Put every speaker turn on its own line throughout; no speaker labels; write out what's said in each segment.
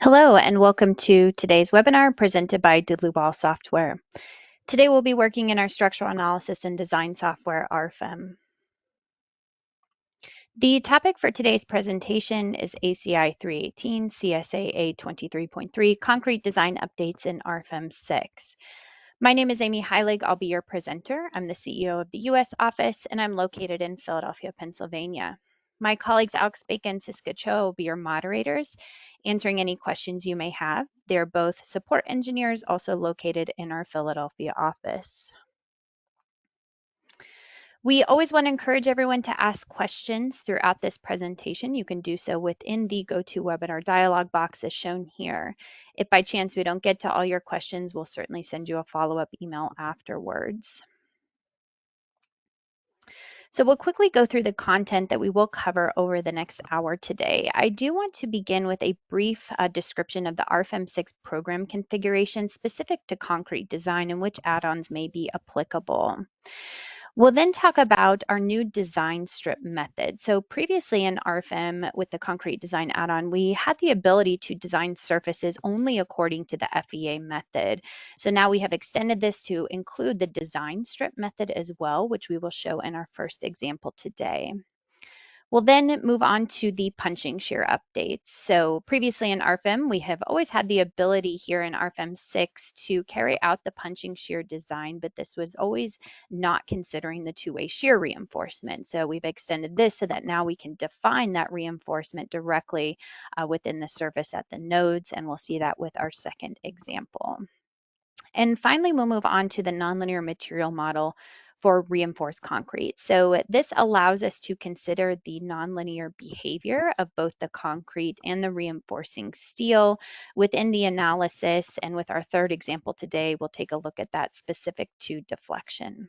Hello and welcome to today's webinar presented by Dlubal Software. Today we'll be working in our structural analysis and design software, RFEM. The topic for today's presentation is ACI 318 CSA A23.3 Concrete Design Updates in RFEM 6. My name is Amy Heilig. I'll be your presenter. I'm the CEO of the U.S. office and I'm located in Philadelphia, Pennsylvania. My colleagues Alex Bacon and Siska Cho will be your moderators, answering any questions you may have. They're both support engineers also located in our Philadelphia office. We always want to encourage everyone to ask questions throughout this presentation. You can do so within the GoToWebinar dialog box as shown here. If by chance we don't get to all your questions, we'll certainly send you a follow-up email afterwards. So we'll quickly go through the content that we will cover over the next hour today. I do want to begin with a brief description of the RFEM 6 program configuration specific to concrete design and which add-ons may be applicable. We'll then talk about our new design strip method. So previously in RFEM with the concrete design add-on, we had the ability to design surfaces only according to the FEA method. So now we have extended this to include the design strip method as well, which we will show in our first example today. We'll then move on to the punching shear updates. So previously in RFEM, we have always had the ability here in RFEM 6 to carry out the punching shear design, but this was always not considering the two-way shear reinforcement. So we've extended this so that now we can define that reinforcement directly within the surface at the nodes, and we'll see that with our second example. And finally, we'll move on to the nonlinear material model for reinforced concrete. So this allows us to consider the nonlinear behavior of both the concrete and the reinforcing steel within the analysis. And with our third example today, we'll take a look at that specific to deflection.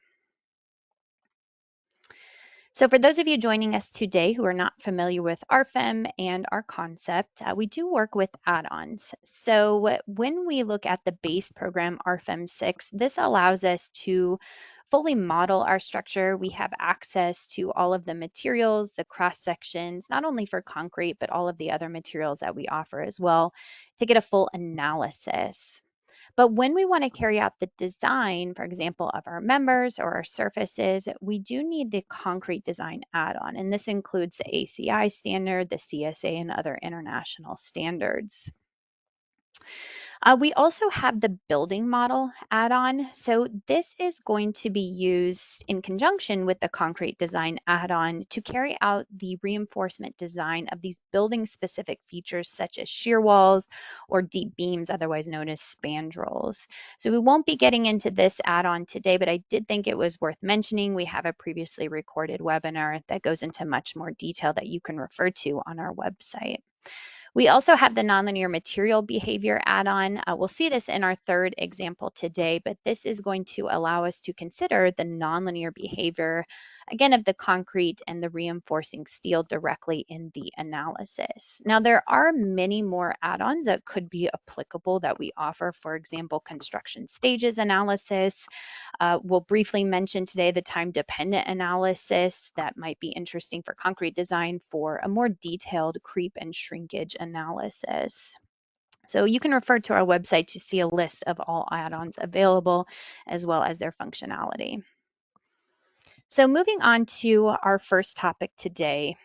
So for those of you joining us today who are not familiar with RFEM and our concept, we do work with add-ons. So when we look at the base program RFEM 6, this allows us to fully model our structure. We have access to all of the materials, the cross sections, not only for concrete, but all of the other materials that we offer as well to get a full analysis. But when we want to carry out the design, for example, of our members or our surfaces, we do need the concrete design add-on. And this includes the ACI standard, the CSA, and other international standards. We also have the building model add-on. So this is going to be used in conjunction with the concrete design add-on to carry out the reinforcement design of these building specific features such as shear walls or deep beams, otherwise known as spandrels. So we won't be getting into this add-on today, but I did think it was worth mentioning. We have a previously recorded webinar that goes into much more detail that you can refer to on our website. We also have the nonlinear material behavior add-on. We'll see this in our third example today, but this is going to allow us to consider the nonlinear behavior, again, of the concrete and the reinforcing steel directly in the analysis. Now, there are many more add-ons that could be applicable that we offer, for example, construction stages analysis. We'll briefly mention today the time-dependent analysis that might be interesting for concrete design for a more detailed creep and shrinkage analysis. So you can refer to our website to see a list of all add-ons available as well as their functionality. So moving on to our first topic today.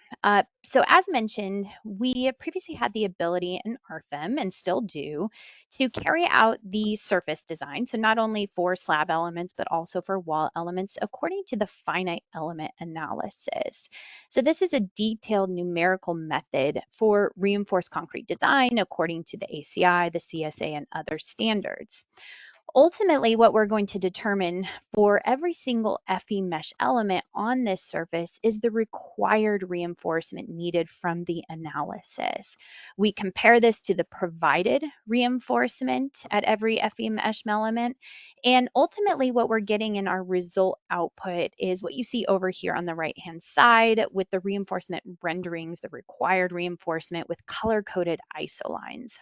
So as mentioned, we previously had the ability in RFEM and still do to carry out the surface design. So not only for slab elements, but also for wall elements according to the finite element analysis. So this is a detailed numerical method for reinforced concrete design according to the ACI, the CSA, and other standards. Ultimately, what we're going to determine for every single FE mesh element on this surface is the required reinforcement needed from the analysis. We compare this to the provided reinforcement at every FE mesh element, and ultimately what we're getting in our result output is what you see over here on the right-hand side with the reinforcement renderings, the required reinforcement with color-coded isolines.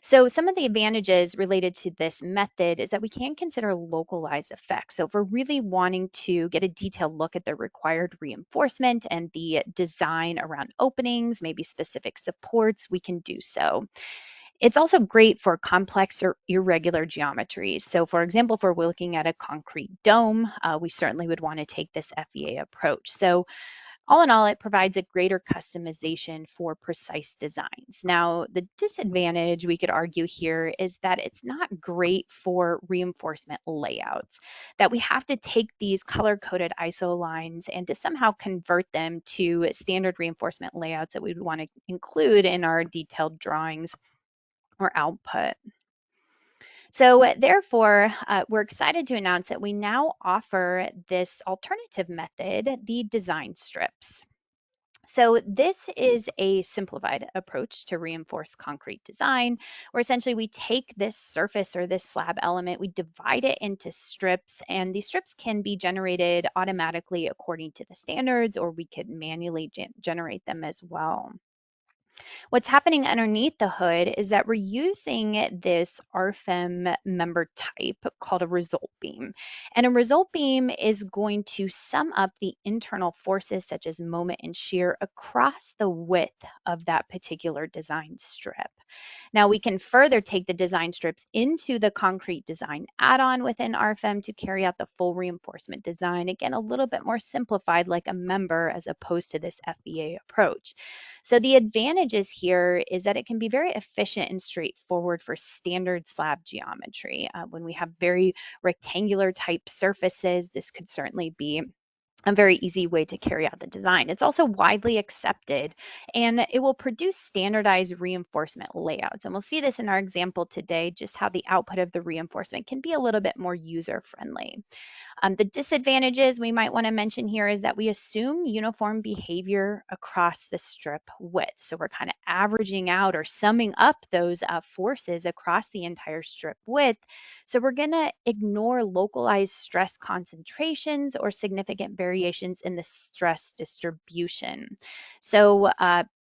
So some of the advantages related to this method is that we can consider localized effects. So if we're really wanting to get a detailed look at the required reinforcement and the design around openings, maybe specific supports, we can do so. It's also great for complex or irregular geometries. So for example, if we're looking at a concrete dome, we certainly would want to take this FEA approach. So all in all, it provides a greater customization for precise designs. Now, the disadvantage we could argue here is that it's not great for reinforcement layouts, that we have to take these color-coded ISO lines and to somehow convert them to standard reinforcement layouts that we would want to include in our detailed drawings or output. So therefore, we're excited to announce that we now offer this alternative method, the design strips. So this is a simplified approach to reinforce concrete design, where essentially we take this surface or this slab element, we divide it into strips, and these strips can be generated automatically according to the standards, or we could manually generate them as well. What's happening underneath the hood is that we're using this RFEM member type called a result beam. And a result beam is going to sum up the internal forces such as moment and shear across the width of that particular design strip. Now we can further take the design strips into the concrete design add-on within RFEM to carry out the full reinforcement design. Again, a little bit more simplified like a member as opposed to this FEA approach. So the advantages here is that it can be very efficient and straightforward for standard slab geometry. When we have very rectangular type surfaces, this could certainly be a very easy way to carry out the design. It's also widely accepted and it will produce standardized reinforcement layouts. And we'll see this in our example today, just how the output of the reinforcement can be a little bit more user-friendly. The disadvantages we might want to mention here is that we assume uniform behavior across the strip width. So we're kind of averaging out or summing up those forces across the entire strip width. So we're going to ignore localized stress concentrations or significant variations in the stress distribution. So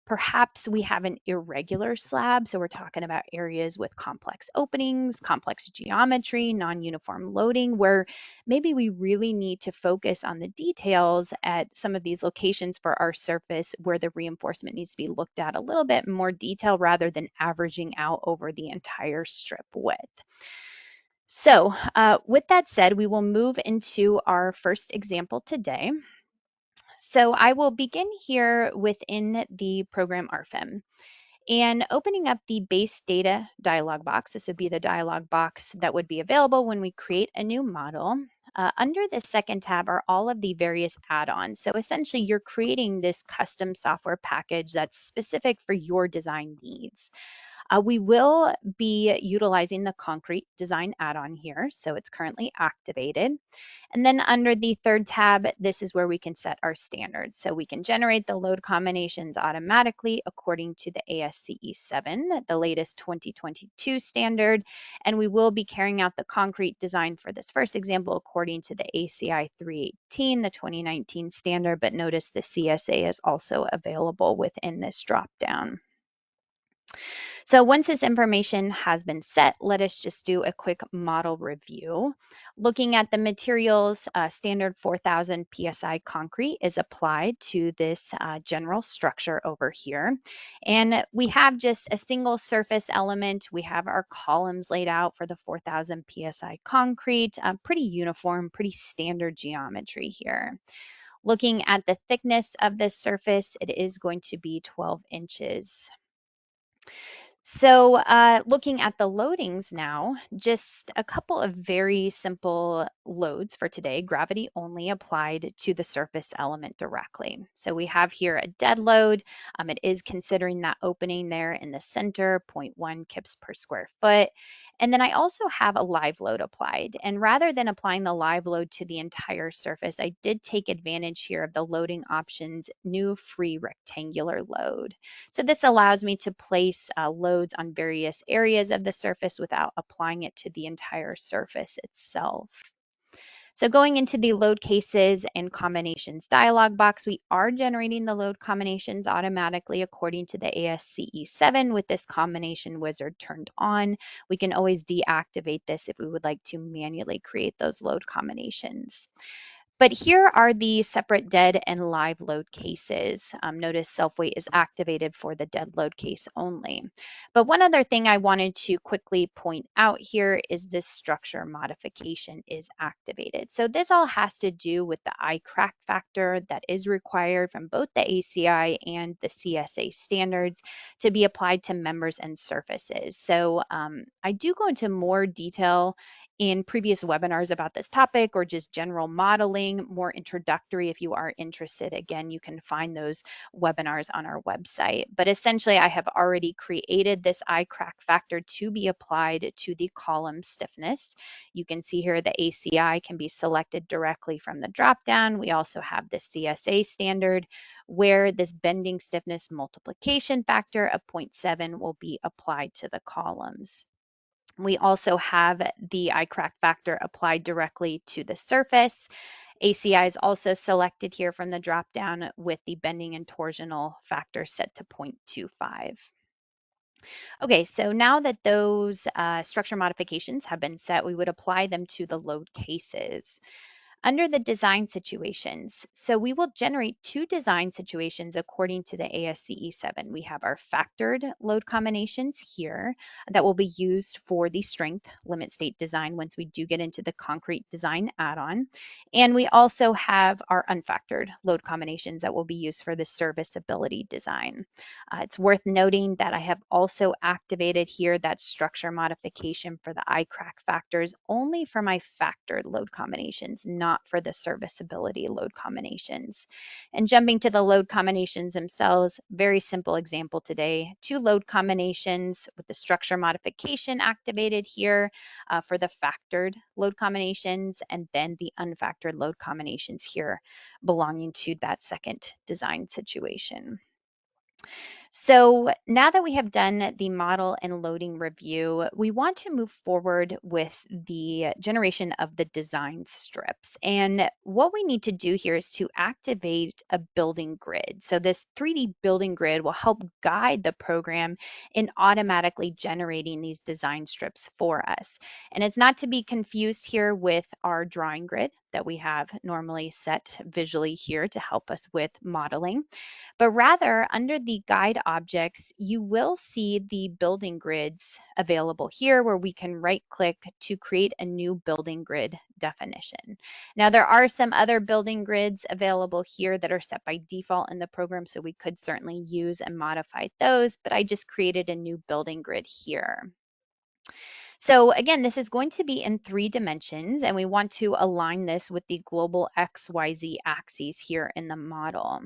perhaps we have an irregular slab, so we're talking about areas with complex openings, complex geometry, non-uniform loading, where maybe we really need to focus on the details at some of these locations for our surface where the reinforcement needs to be looked at a little bit more detail rather than averaging out over the entire strip width. So with that said, we will move into our first example today. So I will begin here within the program RFEM and opening up the base data dialog box. This would be the dialog box that would be available when we create a new model. Under the second tab are all of the various add-ons. So essentially you're creating this custom software package that's specific for your design needs. We will be utilizing the concrete design add-on here, so it's currently activated. And then under the third tab, this is where we can set our standards. So we can generate the load combinations automatically according to the ASCE 7, the latest 2022 standard. And we will be carrying out the concrete design for this first example according to the ACI 318, the 2019 standard, but notice the CSA is also available within this dropdown. So once this information has been set, let us just do a quick model review. Looking at the materials, standard 4000 PSI concrete is applied to this general structure over here. And we have just a single surface element. We have our columns laid out for the 4000 PSI concrete, pretty uniform, pretty standard geometry here. Looking at the thickness of this surface, it is going to be 12 inches. So looking at the loadings now, just a couple of very simple loads for today, gravity only applied to the surface element directly. So we have here a dead load. It is considering that opening there in the center, 0.1 kips per square foot. And then I also have a live load applied. And rather than applying the live load to the entire surface, I did take advantage here of the loading options, new free rectangular load. So this allows me to place loads on various areas of the surface without applying it to the entire surface itself. So going into the load cases and combinations dialog box, we are generating the load combinations automatically according to the ASCE 7 with this combination wizard turned on. We can always deactivate this if we would like to manually create those load combinations. But here are the separate dead and live load cases. Notice self-weight is activated for the dead load case only. But one other thing I wanted to quickly point out here is this structure modification is activated. So this all has to do with the I crack factor that is required from both the ACI and the CSA standards to be applied to members and surfaces. So I do go into more detail in previous webinars about this topic or just general modeling, more introductory if you are interested. Again, you can find those webinars on our website. But essentially, I have already created this I crack factor to be applied to the column stiffness. You can see here the ACI can be selected directly from the dropdown. We also have the CSA standard where this bending stiffness multiplication factor of 0.7 will be applied to the columns. We also have the I crack factor applied directly to the surface. ACI is also selected here from the dropdown with the bending and torsional factor set to 0.25. Okay, so now that those structure modifications have been set, we would apply them to the load cases. Under the design situations, so we will generate two design situations according to the ASCE 7. We have our factored load combinations here that will be used for the strength limit state design once we do get into the concrete design add-on. And we also have our unfactored load combinations that will be used for the serviceability design. It's worth noting that I have also activated here that structure modification for the I crack factors only for my factored load combinations, not for the serviceability load combinations. And jumping to the load combinations themselves, very simple example today, two load combinations with the structure modification activated here for the factored load combinations, and then the unfactored load combinations here belonging to that second design situation. So now that we have done the model and loading review, we want to move forward with the generation of the design strips. And what we need to do here is to activate a building grid. So this 3D building grid will help guide the program in automatically generating these design strips for us. And it's not to be confused here with our drawing grid that we have normally set visually here to help us with modeling. But rather, under the guide objects, you will see the building grids available here where we can right-click to create a new building grid definition. Now, there are some other building grids available here that are set by default in the program, so we could certainly use and modify those, but I just created a new building grid here. So again, this is going to be in 3 dimensions, and we want to align this with the global XYZ axes here in the model.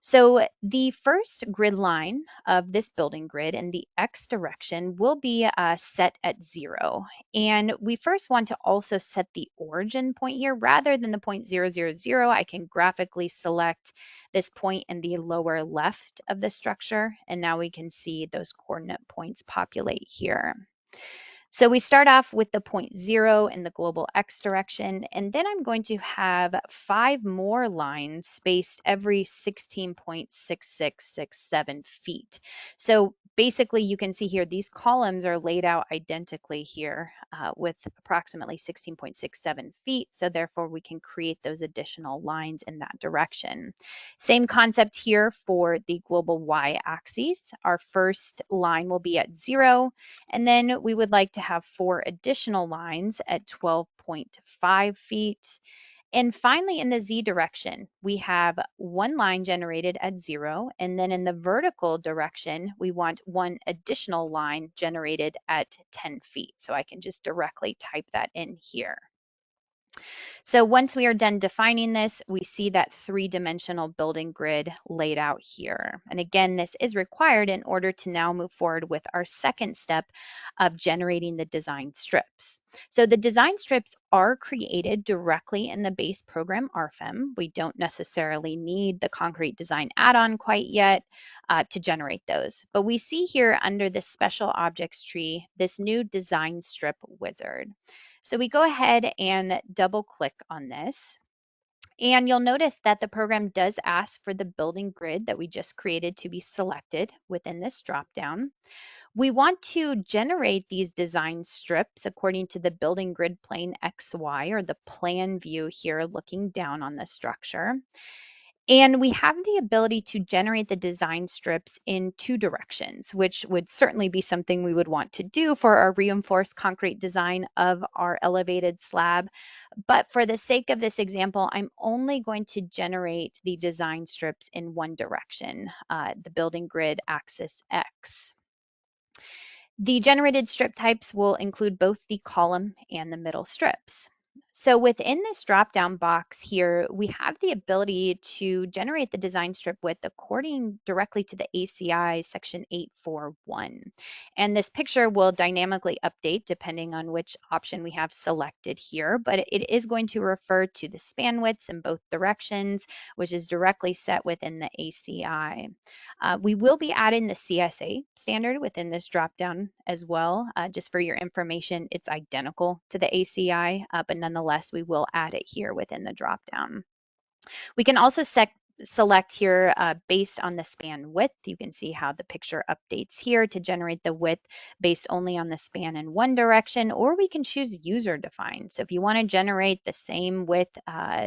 So the first grid line of this building grid in the X direction will be set at 0. And we first want to also set the origin point here. Rather than the point 0, 0, 0, I can graphically select this point in the lower left of the structure. And now we can see those coordinate points populate here. So we start off with the point 0 in the global X direction, and then I'm going to have 5 more lines spaced every 16.6667 feet. So basically you can see here these columns are laid out identically here with approximately 16.67 feet. So therefore we can create those additional lines in that direction. Same concept here for the global Y axis. Our first line will be at 0, and then we would like to have 4 additional lines at 12.5 feet. And finally, in the Z direction, we have 1 line generated at 0. And then in the vertical direction, we want 1 additional line generated at 10 feet. So I can just directly type that in here. So once we are done defining this, we see that 3-dimensional building grid laid out here. And again, this is required in order to now move forward with our second step of generating the design strips. So the design strips are created directly in the base program RFEM. We don't necessarily need the concrete design add-on quite yet to generate those. But we see here under the special objects tree, this new design strip wizard. So we go ahead and double click on this. And you'll notice that the program does ask for the building grid that we just created to be selected within this dropdown. We want to generate these design strips according to the building grid plane XY, or the plan view here looking down on the structure. And we have the ability to generate the design strips in two directions, which would certainly be something we would want to do for our reinforced concrete design of our elevated slab. But for the sake of this example, I'm only going to generate the design strips in one direction, the building grid axis X. The generated strip types will include both the column and the middle strips. So within this drop-down box here, we have the ability to generate the design strip width according directly to the ACI section 841. And this picture will dynamically update depending on which option we have selected here, but it is going to refer to the span widths in both directions, which is directly set within the ACI. We will be adding the CSA standard within this dropdown as well. Just for your information, it's identical to the ACI, but nonetheless, we will add it here within the dropdown. We can also select here based on the span width. You can see how the picture updates here to generate the width based only on the span in one direction, or we can choose user defined. So if you want to generate the same width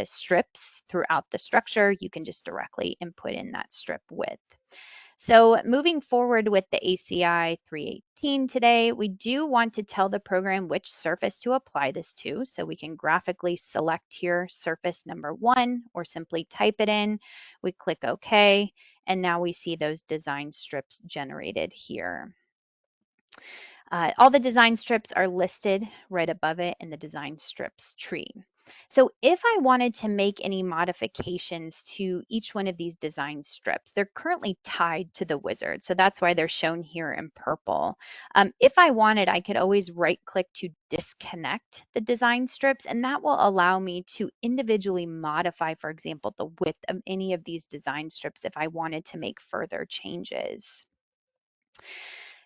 strips throughout the structure, you can just directly input in that strip width. So moving forward with the ACI 318 today, we do want to tell the program which surface to apply this to. So we can graphically select here surface number 1, or simply type it in. We click OK, and now we see those design strips generated here. All the design strips are listed right above it in the design strips tree. So if I wanted to make any modifications to each one of these design strips, they're currently tied to the wizard. So that's why they're shown here in purple. If I wanted, I could always right click to disconnect the design strips, and that will allow me to individually modify, for example, the width of any of these design strips if I wanted to make further changes.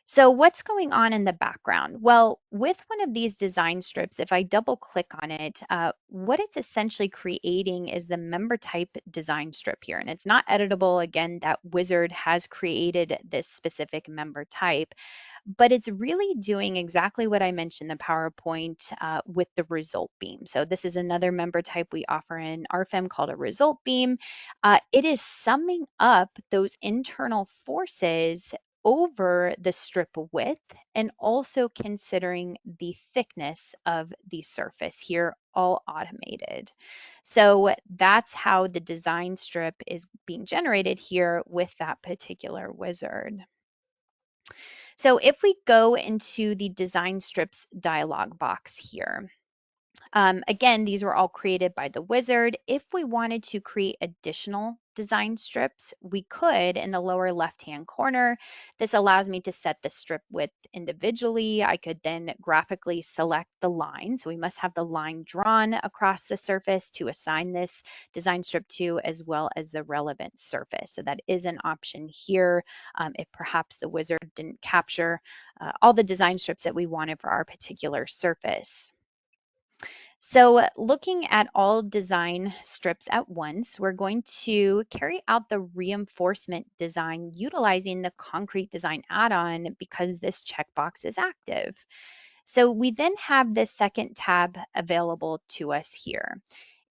So what's going on in the background? Well, with one of these design strips, if I double click on it, what it's essentially creating is the member type design strip here. And it's not editable. Again, that wizard has created this specific member type, but it's really doing exactly what I mentioned in the PowerPoint with the result beam. So this is another member type we offer in RFEM called a result beam. It is summing up those internal forces over the strip width and also considering the thickness of the surface here, all automated. So that's how the design strip is being generated here with that particular wizard. So if we go into the design strips dialog box here, again, these were all created by the wizard. If we wanted to create additional design strips, we could in the lower left-hand corner. This allows me to set the strip width individually. I could then graphically select the line. So we must have the line drawn across the surface to assign this design strip to, as well as the relevant surface. So that is an option here if perhaps the wizard didn't capture all the design strips that we wanted for our particular surface. So looking at all design strips at once, we're going to carry out the reinforcement design utilizing the concrete design add-on because this checkbox is active. So we then have this second tab available to us here.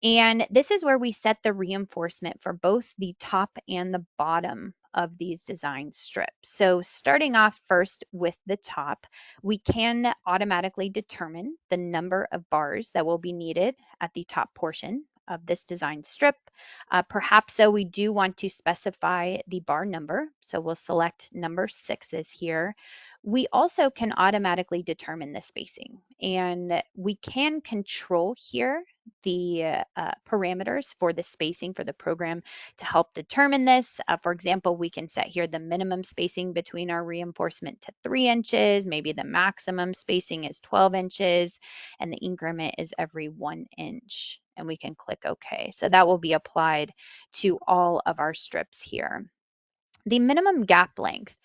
And this is where we set the reinforcement for both the top and the bottom of these design strips. So starting off first with the top, we can automatically determine the number of bars that will be needed at the top portion of this design strip. Perhaps though we do want to specify the bar number, so we'll select number 6 here. We also can automatically determine the spacing, and we can control here the parameters for the spacing for the program to help determine this. For example, we can set here the minimum spacing between our reinforcement to 3 inches, maybe the maximum spacing is 12 inches, and the increment is every 1 inch. And we can click OK. So that will be applied to all of our strips here. The minimum gap length.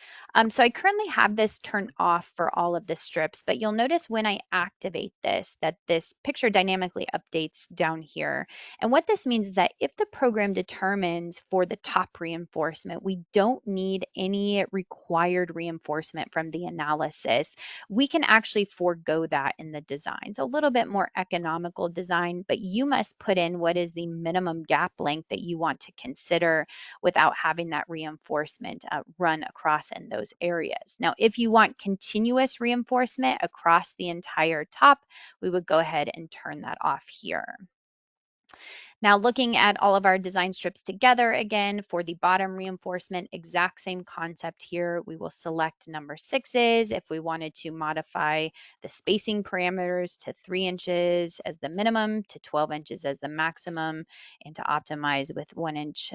So I currently have this turned off for all of the strips, but you'll notice when I activate this that this picture dynamically updates down here. And what this means is that if the program determines for the top reinforcement, we don't need any required reinforcement from the analysis, we can actually forego that in the design. So a little bit more economical design, but you must put in what is the minimum gap length that you want to consider without having that reinforcement run across in those areas. Now, if you want continuous reinforcement across the entire top, we would go ahead and turn that off here. Now, looking at all of our design strips together again for the bottom reinforcement, exact same concept here. We will select number 6s if we wanted to modify the spacing parameters to 3 inches as the minimum, to 12 inches as the maximum, and to optimize with 1 inch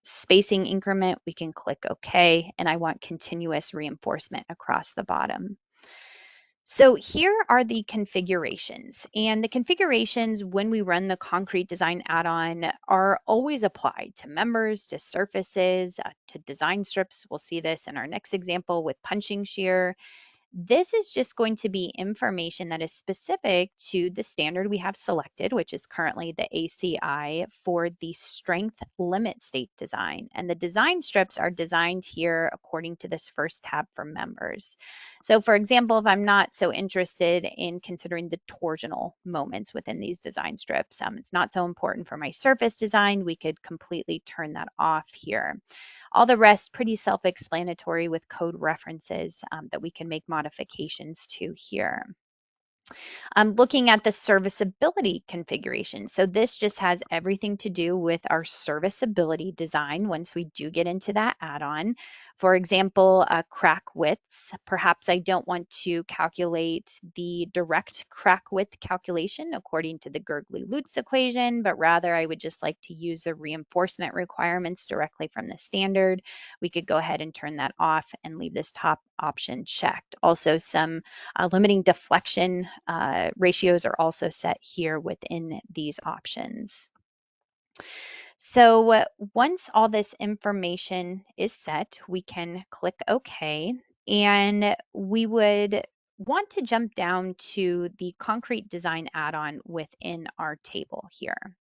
spacing increment, we can click OK, and I want continuous reinforcement across the bottom. So here are the configurations, and the configurations when we run the concrete design add-on are always applied to members, to surfaces, to design strips. We'll see this in our next example with punching shear. This is just going to be information that is specific to the standard we have selected, which is currently the ACI for the strength limit state design. And the design strips are designed here according to this first tab for members. So for example, if I'm not so interested in considering the torsional moments within these design strips, it's not so important for my surface design, we could completely turn that off here. All the rest pretty self-explanatory with code references that we can make modifications to here. Looking at the serviceability configuration. So this just has everything to do with our serviceability design once we do get into that add-on. For example, crack widths. Perhaps I don't want to calculate the direct crack width calculation according to the Gergely-Lutz equation, but rather I would just like to use the reinforcement requirements directly from the standard. We could go ahead and turn that off and leave this top option checked. Also, some limiting deflection ratios are also set here within these options. So once all this information is set, we can click OK, and we would want to jump down to the concrete design add-on within our table here.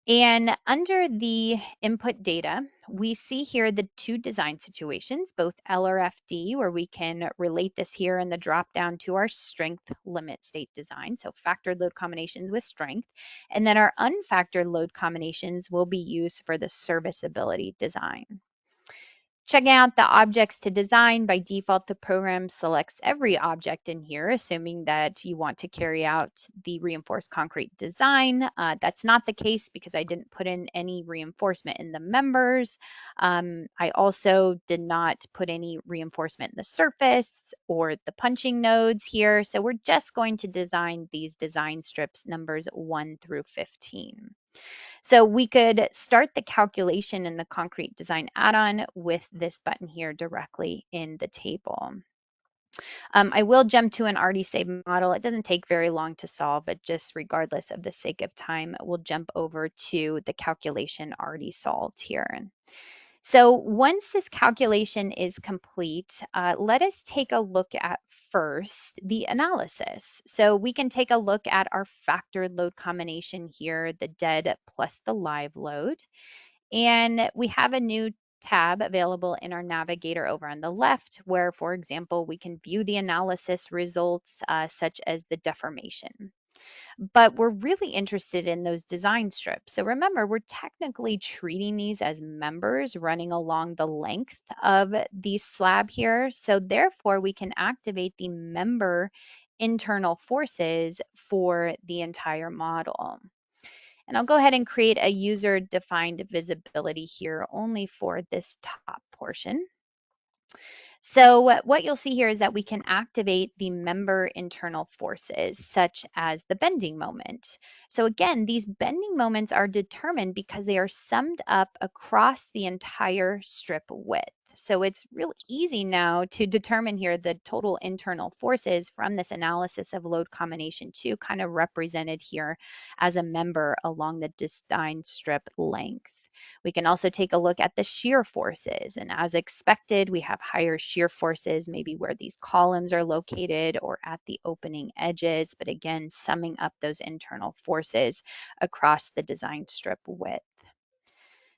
And under the input data, we see here the two design situations, both LRFD, where we can relate this here in the drop down to our strength limit state design, so factored load combinations with strength, and then our unfactored load combinations will be used for the serviceability design. Checking out the objects to design, by default, the program selects every object in here, assuming that you want to carry out the reinforced concrete design. That's not the case because I didn't put in any reinforcement in the members. I also did not put any reinforcement in the surface or the punching nodes here. So we're just going to design these design strips numbers 1 through 15. So we could start the calculation in the concrete design add-on with this button here directly in the table. I will jump to an already saved model. It doesn't take very long to solve, but just regardless of the sake of time, we'll jump over to the calculation already solved here. So once this calculation is complete, let us take a look at first the analysis. So we can take a look at our factored load combination here, the dead plus the live load. And we have a new tab available in our navigator over on the left where, for example, we can view the analysis results such as the deformation. But we're really interested in those design strips. So remember, we're technically treating these as members running along the length of the slab here. So therefore, we can activate the member internal forces for the entire model. And I'll go ahead and create a user-defined visibility here only for this top portion. So what you'll see here is that we can activate the member internal forces, such as the bending moment. So again, these bending moments are determined because they are summed up across the entire strip width. So it's really easy now to determine here the total internal forces from this analysis of load combination 2, kind of represented here as a member along the design strip length. We can also take a look at the shear forces, and as expected, we have higher shear forces maybe where these columns are located or at the opening edges, but again, summing up those internal forces across the design strip width.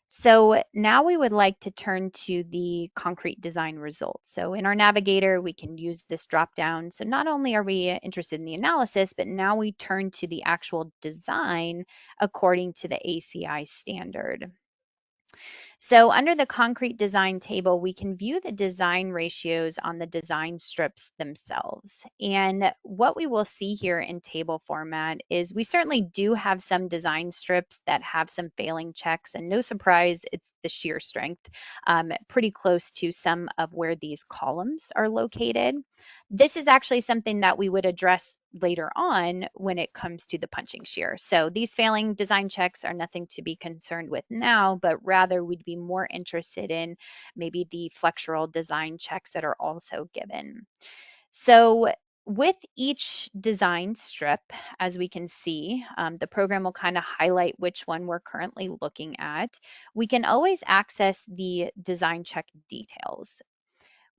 So now we would like to turn to the concrete design results. So in our navigator, we can use this drop down. So not only are we interested in the analysis, but now we turn to the actual design according to the ACI standard. So under the concrete design table, we can view the design ratios on the design strips themselves. And what we will see here in table format is we certainly do have some design strips that have some failing checks, and no surprise, it's the shear strength, pretty close to some of where these columns are located. This is actually something that we would address later on when it comes to the punching shear. So these failing design checks are nothing to be concerned with now, but rather we'd be more interested in maybe the flexural design checks that are also given. So with each design strip, as we can see, the program will kind of highlight which one we're currently looking at. We can always access the design check details.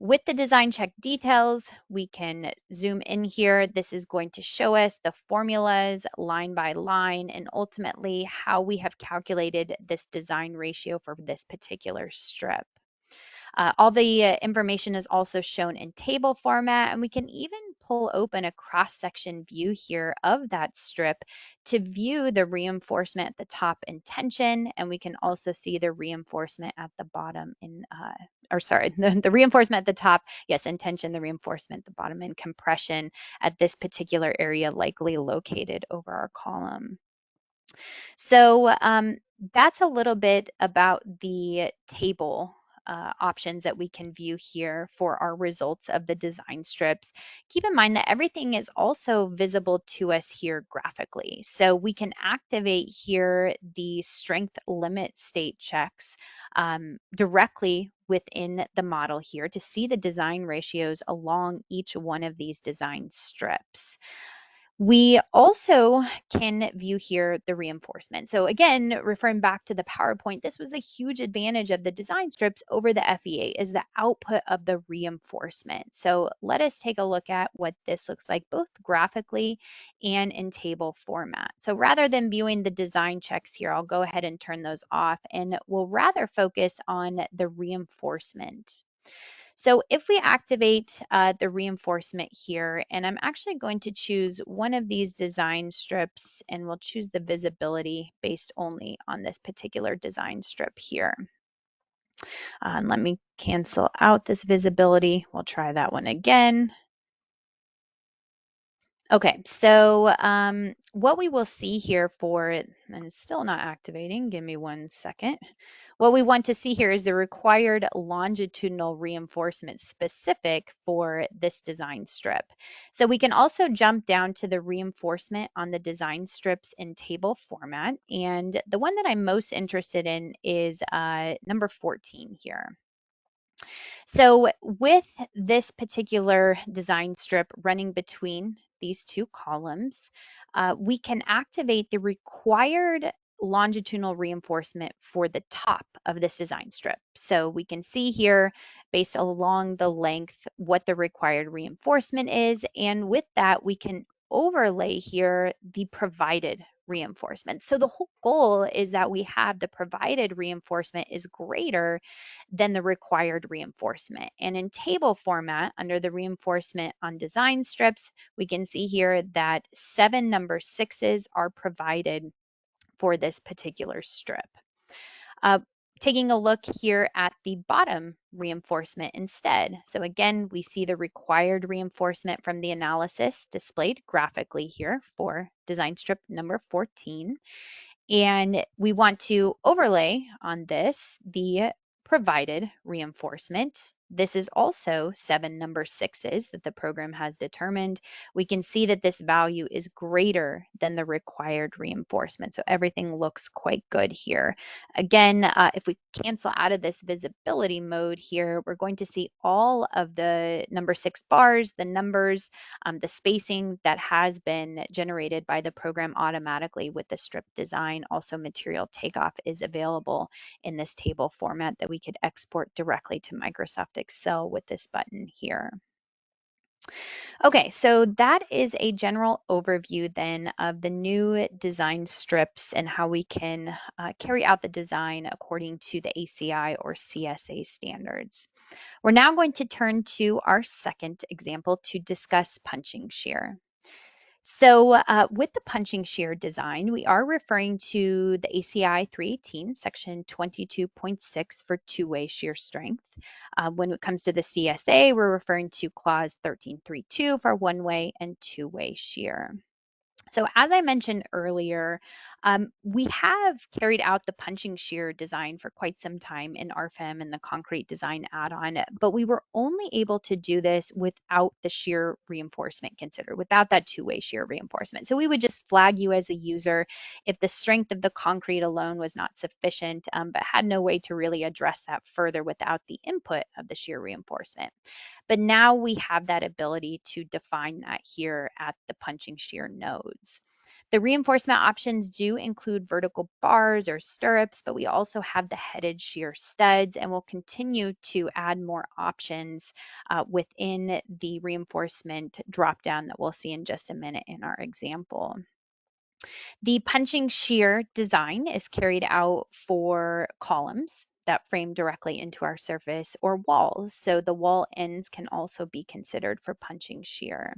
With the design check details, we can zoom in here. This is going to show us the formulas line by line and ultimately how we have calculated this design ratio for this particular strip. All the information is also shown in table format, and we can even pull open a cross-section view here of that strip to view the reinforcement at the top in tension, and we can also see the reinforcement at the bottom in, the reinforcement at the top, yes, in tension, the reinforcement at the bottom in compression at this particular area likely located over our column. So that's a little bit about the table options that we can view here for our results of the design strips. Keep in mind that everything is also visible to us here graphically. So we can activate here the strength limit state checks directly within the model here to see the design ratios along each one of these design strips. We also can view here the reinforcement. So again, referring back to the PowerPoint, this was a huge advantage of the design strips over the FEA is the output of the reinforcement. So let us take a look at what this looks like both graphically and in table format. So rather than viewing the design checks here, I'll go ahead and turn those off and we'll rather focus on the reinforcement. So if we activate the reinforcement here, and I'm actually going to choose one of these design strips and we'll choose the visibility based only on this particular design strip here. Let me cancel out this visibility. We'll try that one again. Okay, so what we will see here for it, and it's still not activating, give me 1 second. What we want to see here is the required longitudinal reinforcement specific for this design strip. So we can also jump down to the reinforcement on the design strips in table format. And the one that I'm most interested in is number 14 here. So with this particular design strip running between these two columns, we can activate the required longitudinal reinforcement for the top of this design strip. So we can see here based along the length what the required reinforcement is, and with that we can overlay here the provided reinforcement. So the whole goal is that we have the provided reinforcement is greater than the required reinforcement. And in table format, under the reinforcement on design strips, we can see here that 7 number 6s are provided for this particular strip. Taking a look here at the bottom reinforcement instead. So again, we see the required reinforcement from the analysis displayed graphically here for design strip number 14. And we want to overlay on this the provided reinforcement This is also 7 number 6s that the program has determined. We can see that this value is greater than the required reinforcement. So everything looks quite good here. Again, if we cancel out of this visibility mode here, we're going to see all of the number 6 bars, the numbers, the spacing that has been generated by the program automatically with the strip design. Also, material takeoff is available in this table format that we could export directly to Microsoft Excel with this button here. Okay, so that is a general overview then of the new design strips and how we can carry out the design according to the ACI or CSA standards. We're now going to turn to our second example to discuss punching shear. So with the punching shear design, we are referring to the ACI 318, section 22.6 for two-way shear strength. When it comes to the CSA, we're referring to clause 1332 for one-way and two-way shear. So as I mentioned earlier, we have carried out the punching shear design for quite some time in RFEM and the concrete design add-on, but we were only able to do this without the shear reinforcement considered, without that two-way shear reinforcement. So we would just flag you as a user if the strength of the concrete alone was not sufficient, but had no way to really address that further without the input of the shear reinforcement. But now we have that ability to define that here at the punching shear nodes. The reinforcement options do include vertical bars or stirrups, but we also have the headed shear studs, and we'll continue to add more options within the reinforcement dropdown that we'll see in just a minute in our example. The punching shear design is carried out for columns that frame directly into our surface or walls. So the wall ends can also be considered for punching shear.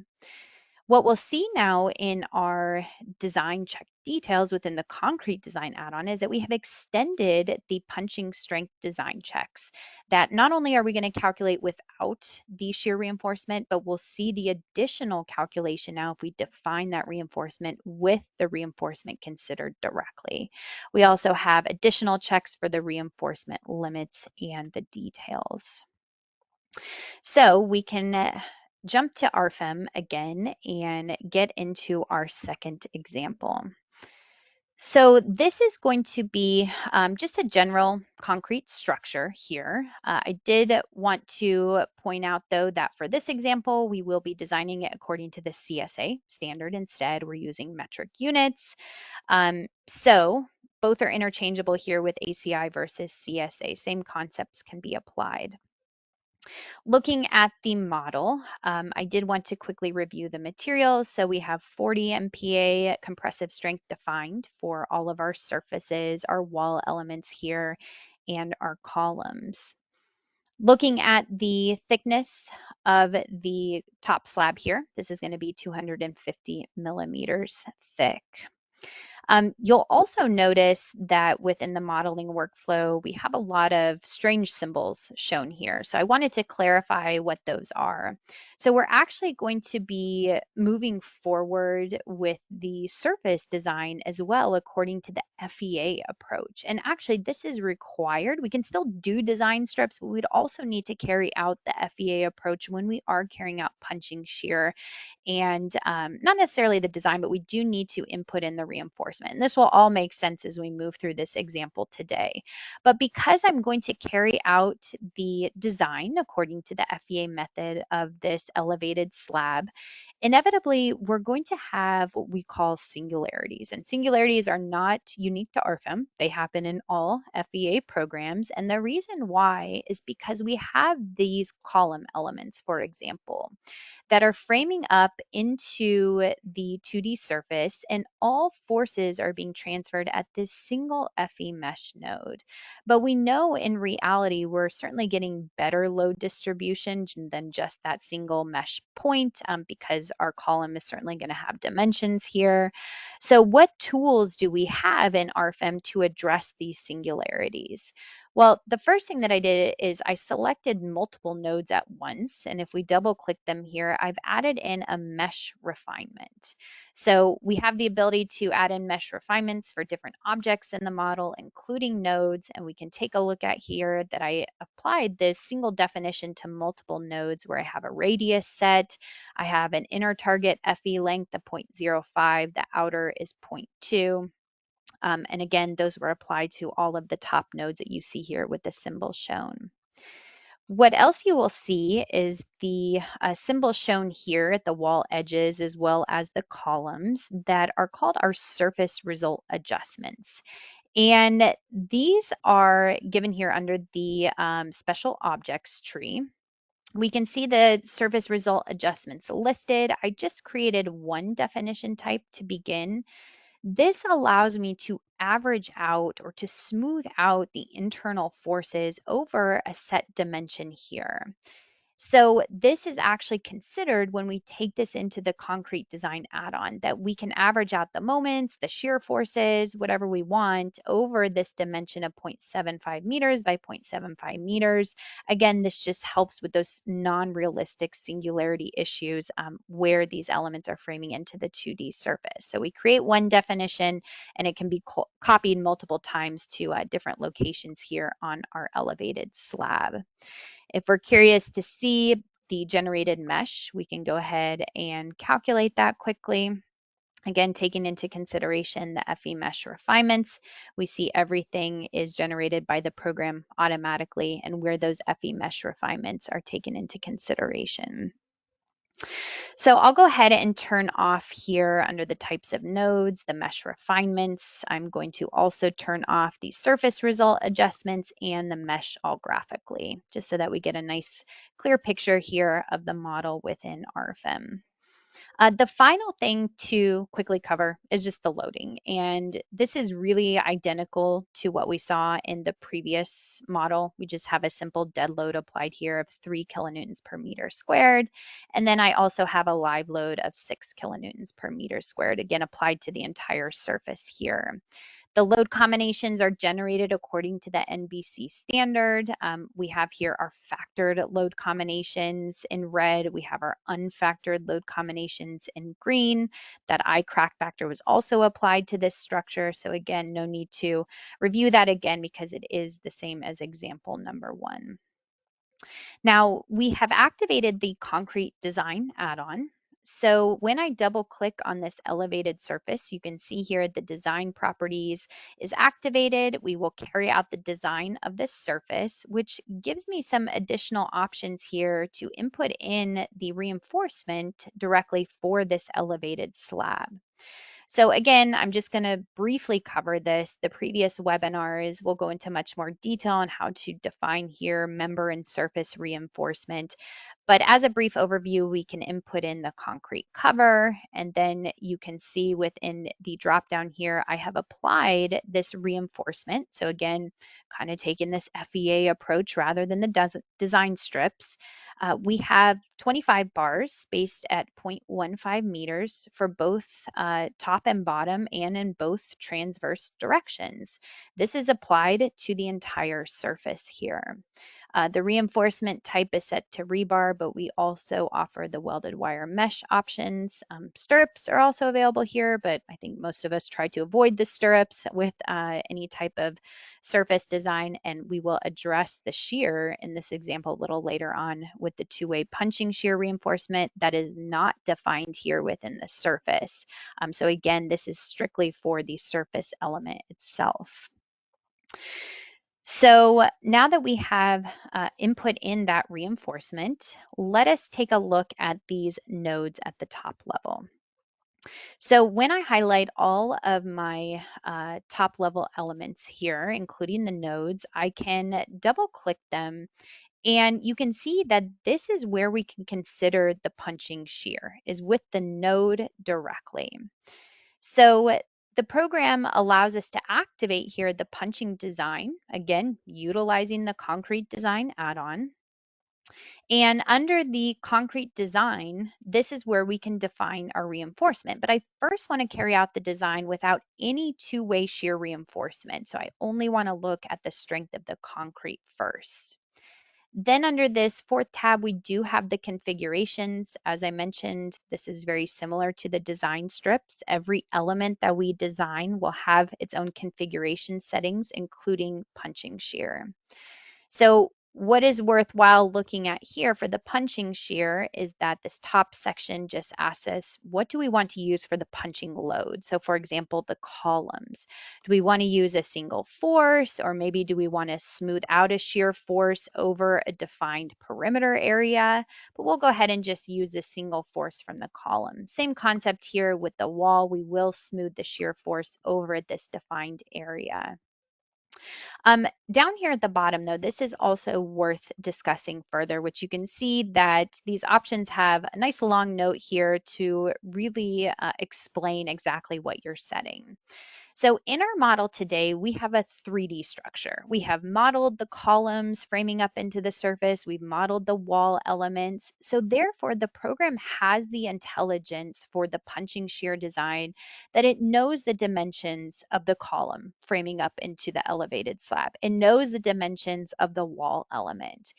What we'll see now in our design check details within the concrete design add-on is that we have extended the punching strength design checks, that not only are we going to calculate without the shear reinforcement, but we'll see the additional calculation now if we define that reinforcement with the reinforcement considered directly. We also have additional checks for the reinforcement limits and the details. So we can jump to RFEM again and get into our second example. So this is going to be just a general concrete structure here. I did want to point out though that for this example, we will be designing it according to the CSA standard. Instead, we're using metric units. So both are interchangeable here with ACI versus CSA. Same concepts can be applied. Looking at the model, I did want to quickly review the materials. So we have 40 MPa compressive strength defined for all of our surfaces, our wall elements here, and our columns. Looking at the thickness of the top slab here, this is going to be 250 millimeters thick. You'll also notice that within the modeling workflow, we have a lot of strange symbols shown here. So I wanted to clarify what those are. So we're actually going to be moving forward with the surface design as well, according to the FEA approach. And actually, this is required. We can still do design strips, but we'd also need to carry out the FEA approach when we are carrying out punching shear, and not necessarily the design, but we do need to input in the reinforcement. And this will all make sense as we move through this example today. But because I'm going to carry out the design according to the FEA method of this elevated slab, inevitably, we're going to have what we call singularities. And singularities are not unique to RFEM. They happen in all FEA programs. And the reason why is because we have these column elements, for example, that are framing up into the 2D surface, and all forces are being transferred at this single FE mesh node. But we know in reality, we're certainly getting better load distribution than just that single mesh point, because our column is certainly going to have dimensions here. So what tools do we have in RFEM to address these singularities? Well, the first thing that I did is I selected multiple nodes at once. And if we double click them here, I've added in a mesh refinement. So we have the ability to add in mesh refinements for different objects in the model, including nodes. And we can take a look at here that I applied this single definition to multiple nodes where I have a radius set. I have an inner target FE length of 0.05. The outer is 0.2. And again, those were applied to all of the top nodes that you see here with the symbol shown. What else you will see is the symbol shown here at the wall edges as well as the columns that are called our surface result adjustments. And these are given here under the special objects tree. We can see the surface result adjustments listed. I just created one definition type to begin. This allows me to average out or to smooth out the internal forces over a set dimension here. So this is actually considered when we take this into the concrete design add-on, that we can average out the moments, the shear forces, whatever we want over this dimension of 0.75 meters by 0.75 meters. Again, this just helps with those non-realistic singularity issues where these elements are framing into the 2D surface. So we create one definition and it can be copied multiple times to different locations here on our elevated slab. If we're curious to see the generated mesh, we can go ahead and calculate that quickly. Again, taking into consideration the FE mesh refinements, we see everything is generated by the program automatically and where those FE mesh refinements are taken into consideration. So I'll go ahead and turn off here under the types of nodes, the mesh refinements. I'm going to also turn off the surface result adjustments and the mesh all graphically, just so that we get a nice clear picture here of the model within RFEM. The final thing to quickly cover is just the loading. And this is really identical to what we saw in the previous model. We just have a simple dead load applied here of 3 kilonewtons per meter squared. And then I also have a live load of 6 kilonewtons per meter squared, again, applied to the entire surface here. The load combinations are generated according to the NBC standard. We have here our factored load combinations in red. We have our unfactored load combinations in green. That I crack factor was also applied to this structure. So again, no need to review that again because it is the same as example number 1. Now we have activated the concrete design add-on. So when I double click on this elevated surface, you can see here the design properties is activated. We will carry out the design of this surface, which gives me some additional options here to input in the reinforcement directly for this elevated slab. So again, I'm just going to briefly cover this. The previous webinars will go into much more detail on how to define here member and surface reinforcement. But as a brief overview, we can input in the concrete cover, and then you can see within the drop down here, I have applied this reinforcement. So again, kind of taking this FEA approach rather than the design strips. We have 25 bars spaced at 0.15 meters for both top and bottom and in both transverse directions. This is applied to the entire surface here. The reinforcement type is set to rebar, but we also offer the welded wire mesh options. Stirrups are also available here, but I think most of us try to avoid the stirrups with any type of surface design, and we will address the shear in this example a little later on with the two-way punching shear reinforcement that is not defined here within the surface. So again, this is strictly for the surface element itself. So now that we have input in that reinforcement, let us take a look at these nodes at the top level. So when I highlight all of my top level elements here, including the nodes, I can double click them and you can see that this is where we can consider the punching shear, is with the node directly. So the program allows us to activate here the punching design, again, utilizing the concrete design add-on. And under the concrete design, this is where we can define our reinforcement. But I first want to carry out the design without any two-way shear reinforcement. So I only want to look at the strength of the concrete first. Then under this fourth tab, we do have the configurations. As I mentioned, this is very similar to the design strips. Every element that we design will have its own configuration settings, including punching shear. So what is worthwhile looking at here for the punching shear is that this top section just asks us, what do we want to use for the punching load? So for example, the columns. Do we want to use a single force, or maybe do we want to smooth out a shear force over a defined perimeter area? But we'll go ahead and just use a single force from the column. Same concept here with the wall. We will smooth the shear force over this defined area. Down here at the bottom, though, this is also worth discussing further, which you can see that these options have a nice long note here to really explain exactly what you're setting. So in our model today, we have a 3D structure. We have modeled the columns framing up into the surface. We've modeled the wall elements. So therefore, the program has the intelligence for the punching shear design that it knows the dimensions of the column framing up into the elevated slab. It knows the dimensions of the wall element.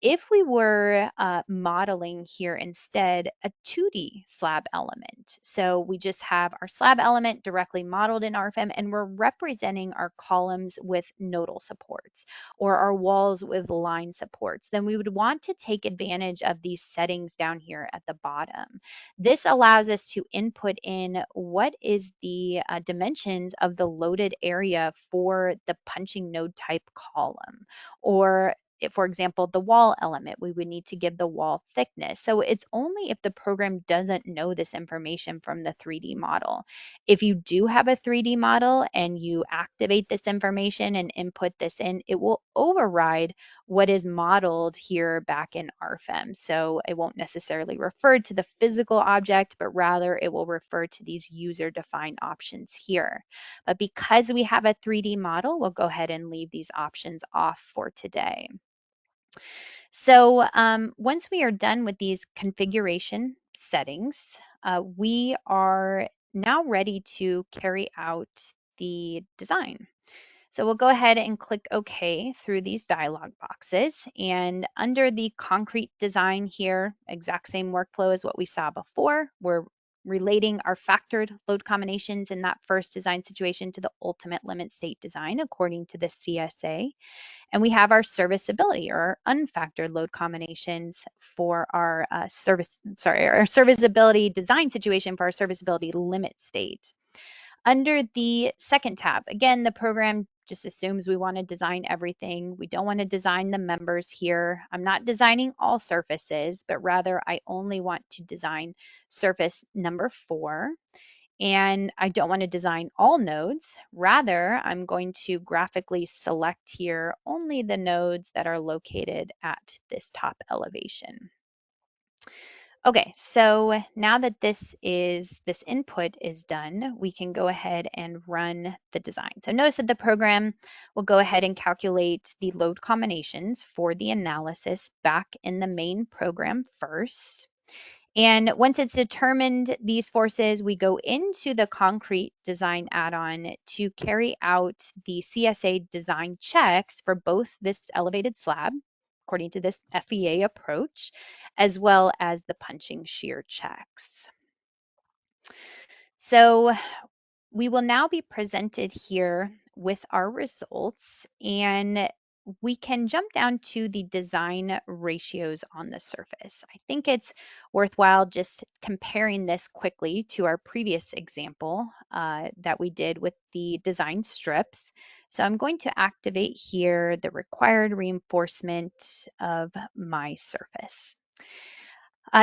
If we were modeling here instead a 2D slab element, so we just have our slab element directly modeled in RFEM, and we're representing our columns with nodal supports or our walls with line supports, then we would want to take advantage of these settings down here at the bottom. This allows us to input in what is the dimensions of the loaded area for the punching node type column, or for example, the wall element, we would need to give the wall thickness. So it's only if the program doesn't know this information from the 3D model. If you do have a 3D model and you activate this information and input this in, it will override what is modeled here back in RFEM. So it won't necessarily refer to the physical object, but rather it will refer to these user-defined options here. But because we have a 3D model, we'll go ahead and leave these options off for today. So once we are done with these configuration settings, we are now ready to carry out the design. So we'll go ahead and click OK through these dialog boxes. And under the concrete design here, exact same workflow as what we saw before. We're relating our factored load combinations in that first design situation to the ultimate limit state design according to the CSA. And we have our serviceability or unfactored load combinations for our our serviceability design situation for our serviceability limit state. Under the second tab, again, the program just assumes we want to design everything. We don't want to design the members here. I'm not designing all surfaces, but rather I only want to design surface number 4. And I don't want to design all nodes. Rather, I'm going to graphically select here only the nodes that are located at this top elevation. Okay, so now that this input is done, we can go ahead and run the design. So notice that the program will go ahead and calculate the load combinations for the analysis back in the main program first. And once it's determined these forces, we go into the concrete design add-on to carry out the CSA design checks for both this elevated slab, according to this FEA approach, as well as the punching shear checks. So we will now be presented here with our results, and we can jump down to the design ratios on the surface. I think it's worthwhile just comparing this quickly to our previous example that we did with the design strips. So I'm going to activate here the required reinforcement of my surface.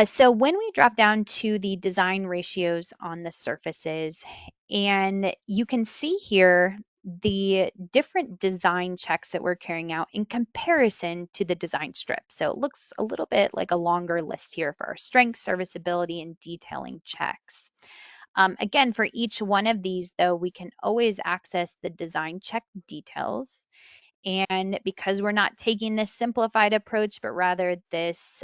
So when we drop down to the design ratios on the surfaces, and you can see here the different design checks that we're carrying out in comparison to the design strip. So it looks a little bit like a longer list here for our strength, serviceability, and detailing checks. Again, for each one of these, though, we can always access the design check details. And because we're not taking this simplified approach, but rather this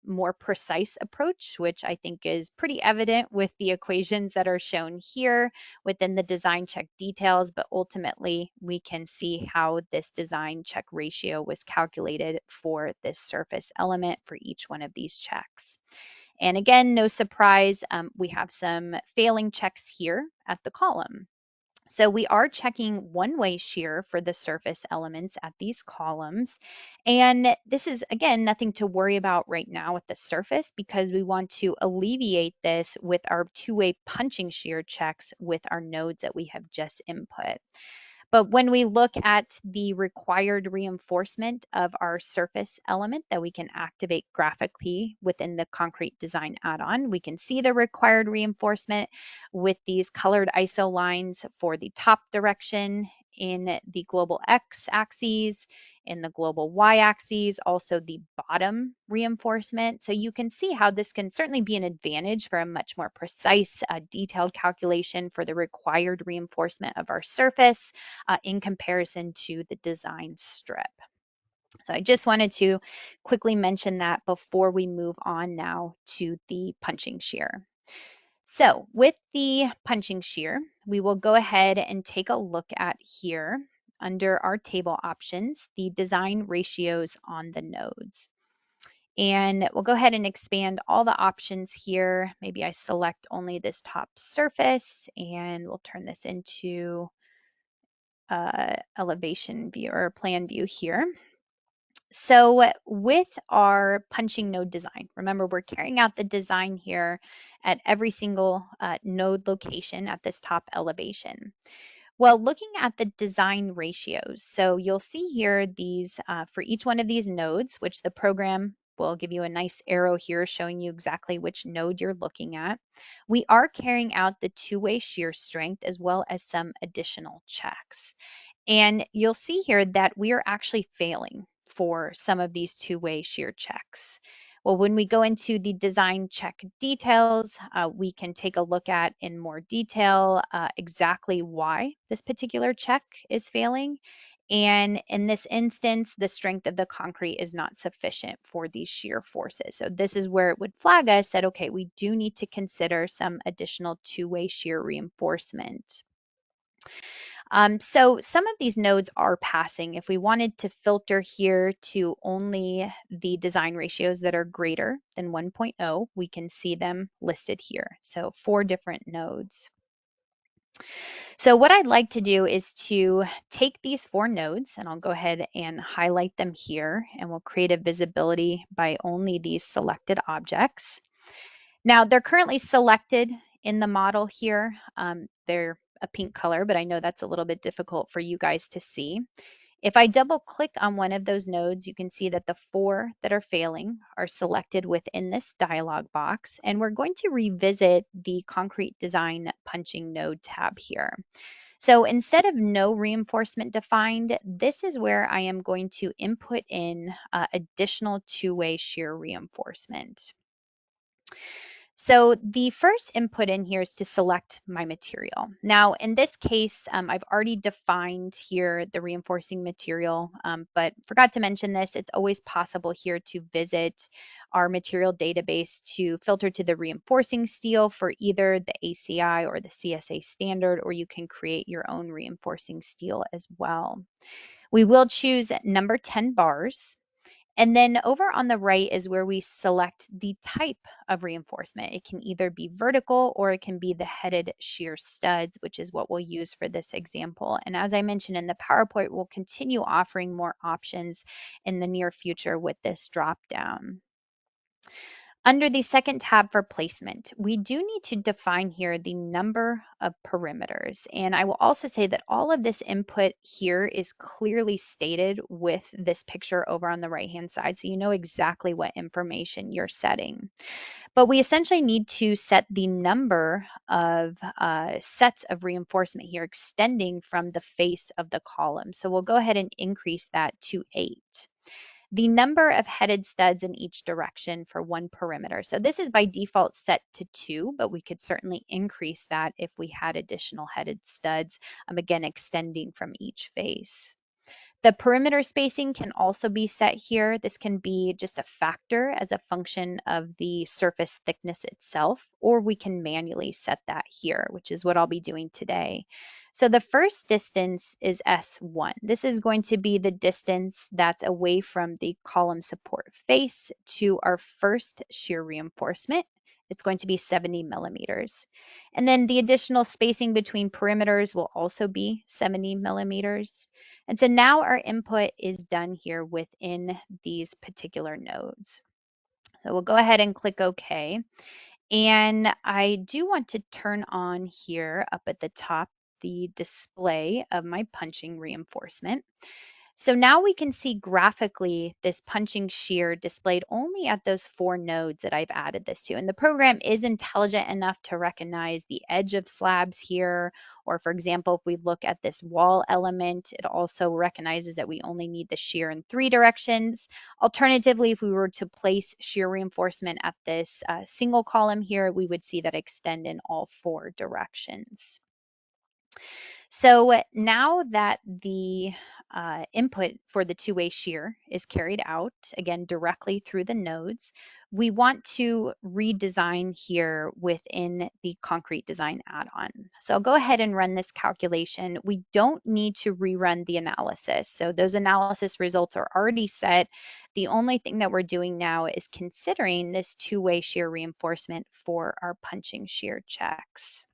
more precise approach, which I think is pretty evident with the equations that are shown here within the design check details, but ultimately we can see how this design check ratio was calculated for this surface element for each one of these checks. And again, no surprise, we have some failing checks here at the column. So we are checking one-way shear for the surface elements at these columns. And this is, again, nothing to worry about right now with the surface because we want to alleviate this with our two-way punching shear checks with our nodes that we have just input. But when we look at the required reinforcement of our surface element that we can activate graphically within the concrete design add-on, we can see the required reinforcement with these colored ISO lines for the top direction in the global X axes, in the global Y axes, also the bottom reinforcement. So you can see how this can certainly be an advantage for a much more precise, detailed calculation for the required reinforcement of our surface in comparison to the design strip. So I just wanted to quickly mention that before we move on now to the punching shear. So with the punching shear, we will go ahead and take a look at here under our table options, the design ratios on the nodes. And we'll go ahead and expand all the options here. Maybe I select only this top surface and we'll turn this into elevation view or plan view here. So with our punching node design, remember we're carrying out the design here at every single node location at this top elevation. Well, looking at the design ratios, so you'll see here these for each one of these nodes, which the program will give you a nice arrow here showing you exactly which node you're looking at. We are carrying out the two-way shear strength as well as some additional checks. And you'll see here that we are actually failing for some of these two-way shear checks. Well, when we go into the design check details, we can take a look at in more detail exactly why this particular check is failing. And in this instance, the strength of the concrete is not sufficient for these shear forces. So this is where it would flag us that, okay, we do need to consider some additional two-way shear reinforcement. So some of these nodes are passing. If we wanted to filter here to only the design ratios that are greater than 1.0, we can see them listed here. So 4 different nodes. So what I'd like to do is to take these 4 nodes, and I'll go ahead and highlight them here, and we'll create a visibility by only these selected objects. Now they're currently selected in the model here. They're a pink color, but I know that's a little bit difficult for you guys to see. If I double click on one of those nodes, you can see that the 4 that are failing are selected within this dialog box, and we're going to revisit the concrete design punching node tab here. So instead of no reinforcement defined, this is where I am going to input in additional two-way shear reinforcement. So the first input in here is to select my material. Now, in this case, I've already defined here the reinforcing material, but forgot to mention this. It's always possible here to visit our material database to filter to the reinforcing steel for either the ACI or the CSA standard, or you can create your own reinforcing steel as well. We will choose number 10 bars. And then over on the right is where we select the type of reinforcement. It can either be vertical or it can be the headed shear studs, which is what we'll use for this example. And as I mentioned in the PowerPoint, we'll continue offering more options in the near future with this drop down. Under the second tab for placement, we do need to define here the number of perimeters. And I will also say that all of this input here is clearly stated with this picture over on the right-hand side, so you know exactly what information you're setting. But we essentially need to set the number of sets of reinforcement here extending from the face of the column. So we'll go ahead and increase that to 8. The number of headed studs in each direction for one perimeter. So this is by default set to 2, but we could certainly increase that if we had additional headed studs, again, extending from each face. The perimeter spacing can also be set here. This can be just a factor as a function of the surface thickness itself, or we can manually set that here, which is what I'll be doing today. So the first distance is S1. This is going to be the distance that's away from the column support face to our first shear reinforcement. It's going to be 70 millimeters. And then the additional spacing between perimeters will also be 70 millimeters. And so now our input is done here within these particular nodes. So we'll go ahead and click OK. And I do want to turn on here up at the top the display of my punching reinforcement. So now we can see graphically this punching shear displayed only at those 4 nodes that I've added this to. And the program is intelligent enough to recognize the edge of slabs here. Or for example, if we look at this wall element, it also recognizes that we only need the shear in 3 directions. Alternatively, if we were to place shear reinforcement at this single column here, we would see that extend in all 4 directions. So now that the input for the two-way shear is carried out, again, directly through the nodes, we want to redesign here within the concrete design add-on. So I'll go ahead and run this calculation. We don't need to rerun the analysis. So those analysis results are already set. The only thing that we're doing now is considering this two-way shear reinforcement for our punching shear checks.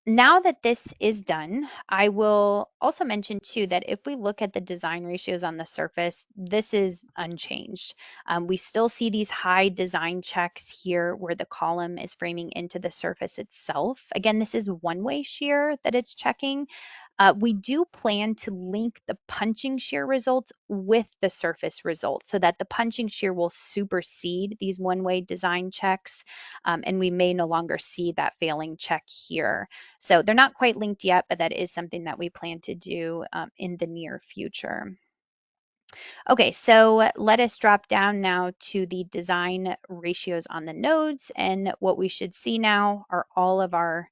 Now that this is done, I will also mention too that if we look at the design ratios on the surface, this is unchanged. We still see these high design checks here where the column is framing into the surface itself. Again, this is one-way shear that it's checking. We do plan to link the punching shear results with the surface results so that the punching shear will supersede these one-way design checks, and we may no longer see that failing check here. So they're not quite linked yet, but that is something that we plan to do in the near future. Okay, so let us drop down now to the design ratios on the nodes, and what we should see now are all of our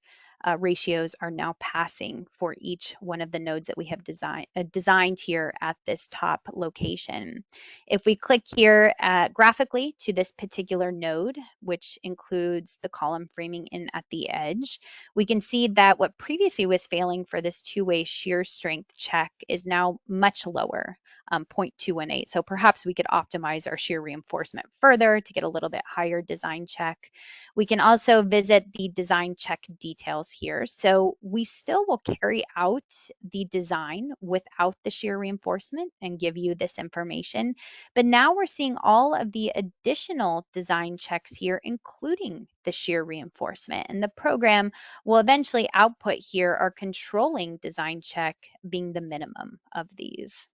ratios are now passing for each one of the nodes that we have designed here at this top location. If we click here graphically to this particular node, which includes the column framing in at the edge, we can see that what previously was failing for this two-way shear strength check is now much lower. 0.218. So perhaps we could optimize our shear reinforcement further to get a little bit higher design check. We can also visit the design check details here. So we still will carry out the design without the shear reinforcement and give you this information. But now we're seeing all of the additional design checks here, including the shear reinforcement. And the program will eventually output here our controlling design check being the minimum of these.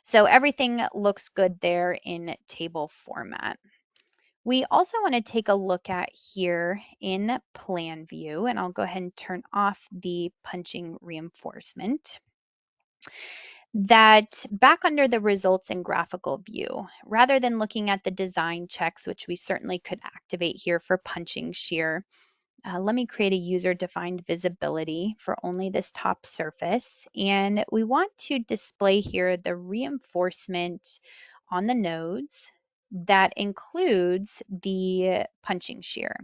So everything looks good there in table format. We also want to take a look at here in plan view, and I'll go ahead and turn off the punching reinforcement. That back under the results in graphical view, rather than looking at the design checks, which we certainly could activate here for punching shear, let me create a user-defined visibility for only this top surface. And we want to display here the reinforcement on the nodes that includes the punching shear.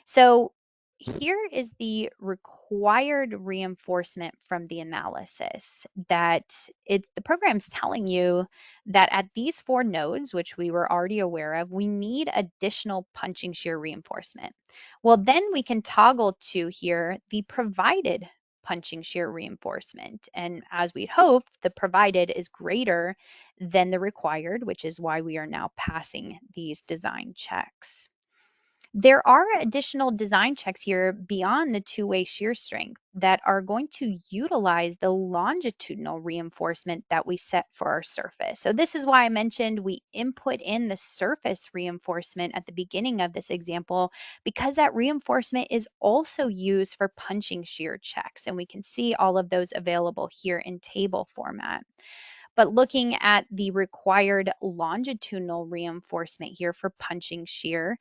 So here is the required reinforcement from the analysis that the program's telling you that at these 4 nodes, which we were already aware of, we need additional punching shear reinforcement. Well, then we can toggle to here the provided punching shear reinforcement. And as we'd hoped, the provided is greater than the required, which is why we are now passing these design checks. There are additional design checks here beyond the two-way shear strength that are going to utilize the longitudinal reinforcement that we set for our surface. So this is why I mentioned we input in the surface reinforcement at the beginning of this example, because that reinforcement is also used for punching shear checks. And we can see all of those available here in table format. But looking at the required longitudinal reinforcement here for punching shear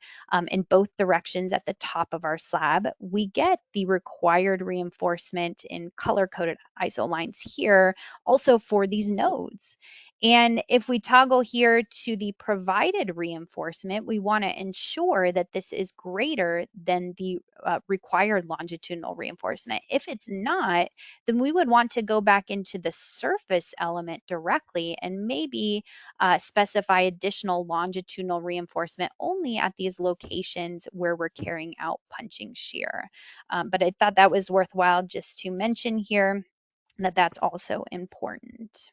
in both directions at the top of our slab, we get the required reinforcement in color-coded ISO lines here also for these nodes. And if we toggle here to the provided reinforcement, we want to ensure that this is greater than the required longitudinal reinforcement. If it's not, then we would want to go back into the surface element directly and maybe specify additional longitudinal reinforcement only at these locations where we're carrying out punching shear. But I thought that was worthwhile just to mention here that that's also important.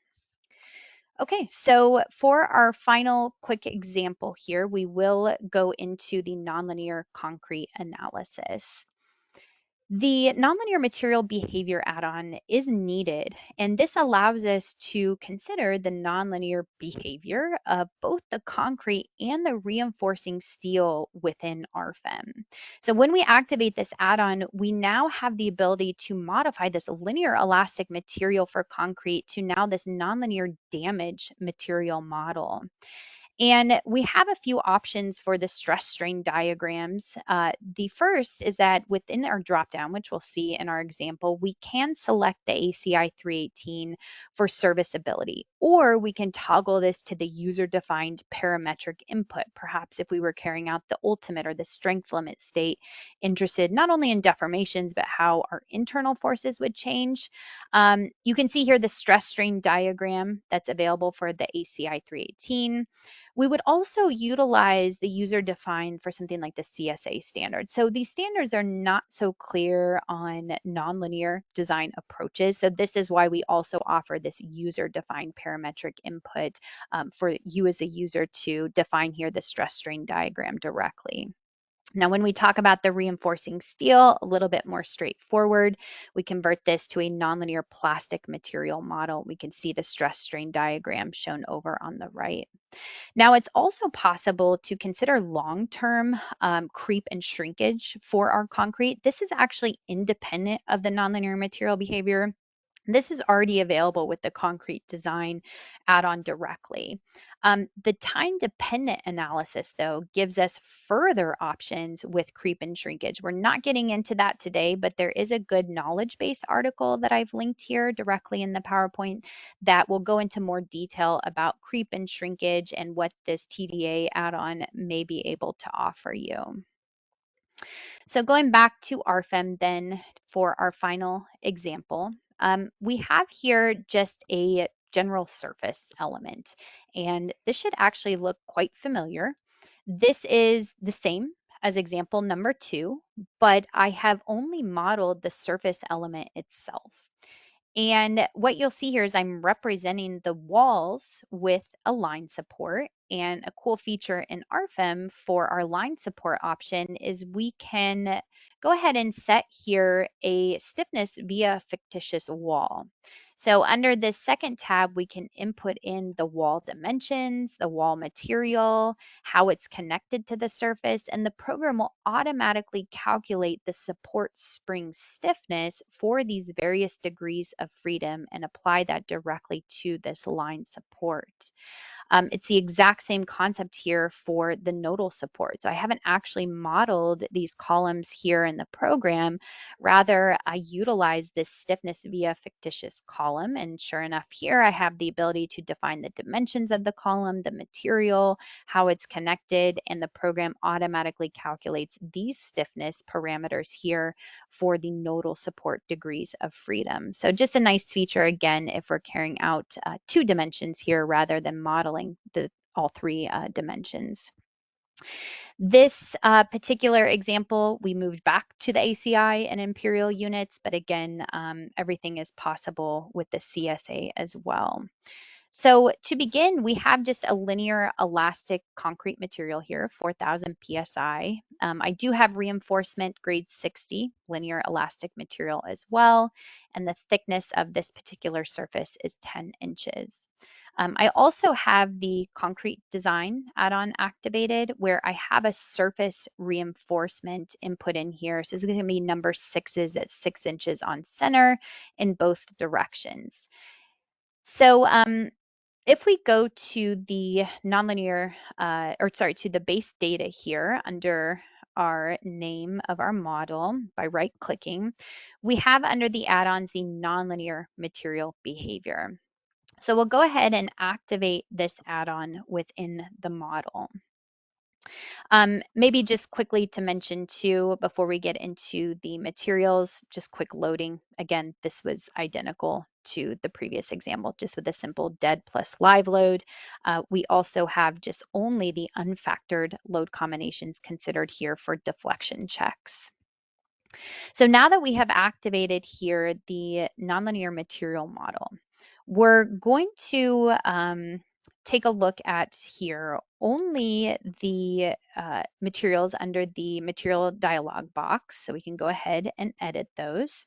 Okay, so for our final quick example here, we will go into the nonlinear concrete analysis. The nonlinear material behavior add-on is needed, and this allows us to consider the nonlinear behavior of both the concrete and the reinforcing steel within RFEM. So when we activate this add-on, we now have the ability to modify this linear elastic material for concrete to now this nonlinear damage material model. And we have a few options for the stress strain diagrams. The first is that within our dropdown, which we'll see in our example, we can select the ACI 318 for serviceability, or we can toggle this to the user-defined parametric input, perhaps if we were carrying out the ultimate or the strength limit state, interested not only in deformations, but how our internal forces would change. You can see here the stress strain diagram that's available for the ACI 318. We would also utilize the user defined for something like the CSA standard. So these standards are not so clear on nonlinear design approaches. So this is why we also offer this user defined parametric input for you as a user to define here the stress strain diagram directly. Now, when we talk about the reinforcing steel, a little bit more straightforward, we convert this to a nonlinear plastic material model. We can see the stress strain diagram shown over on the right. Now, it's also possible to consider long-term creep and shrinkage for our concrete. This is actually independent of the nonlinear material behavior. This is already available with the concrete design add-on directly. The time-dependent analysis, though, gives us further options with creep and shrinkage. We're not getting into that today, but there is a good knowledge base article that I've linked here directly in the PowerPoint that will go into more detail about creep and shrinkage and what this TDA add-on may be able to offer you. So going back to RFEM then for our final example, we have here just a general surface element, and this should actually look quite familiar. This is the same as example number 2, but I have only modeled the surface element itself. And what you'll see here is I'm representing the walls with a line support. And a cool feature in RFEM for our line support option is we can go ahead and set here a stiffness via fictitious wall. So under this second tab, we can input in the wall dimensions, the wall material, how it's connected to the surface, and the program will automatically calculate the support spring stiffness for these various degrees of freedom and apply that directly to this line support. It's the exact same concept here for the nodal support. So I haven't actually modeled these columns here in the program. Rather, I utilize this stiffness via fictitious column. And sure enough, here I have the ability to define the dimensions of the column, the material, how it's connected, and the program automatically calculates these stiffness parameters here for the nodal support degrees of freedom. So just a nice feature, again, if we're carrying out 2 dimensions here rather than modeling all 3 dimensions. This particular example, we moved back to the ACI and imperial units, but again, everything is possible with the CSA as well. So to begin, we have just a linear elastic concrete material here, 4,000 PSI. I do have reinforcement grade 60 linear elastic material as well, and the thickness of this particular surface is 10 inches. I also have the concrete design add-on activated where I have a surface reinforcement input in here. So this is going to be number 6s at 6 inches on center in both directions. So If we go to the nonlinear, to the base data here under our name of our model by right-clicking, we have under the add-ons the nonlinear material behavior. So we'll go ahead and activate this add-on within the model. Maybe just quickly to mention too, before we get into the materials, just quick loading. Again, this was identical to the previous example, just with a simple dead plus live load. We also have just only the unfactored load combinations considered here for deflection checks. So now that we have activated here the nonlinear material model, we're going to take a look at here only the materials under the material dialog box. So we can go ahead and edit those.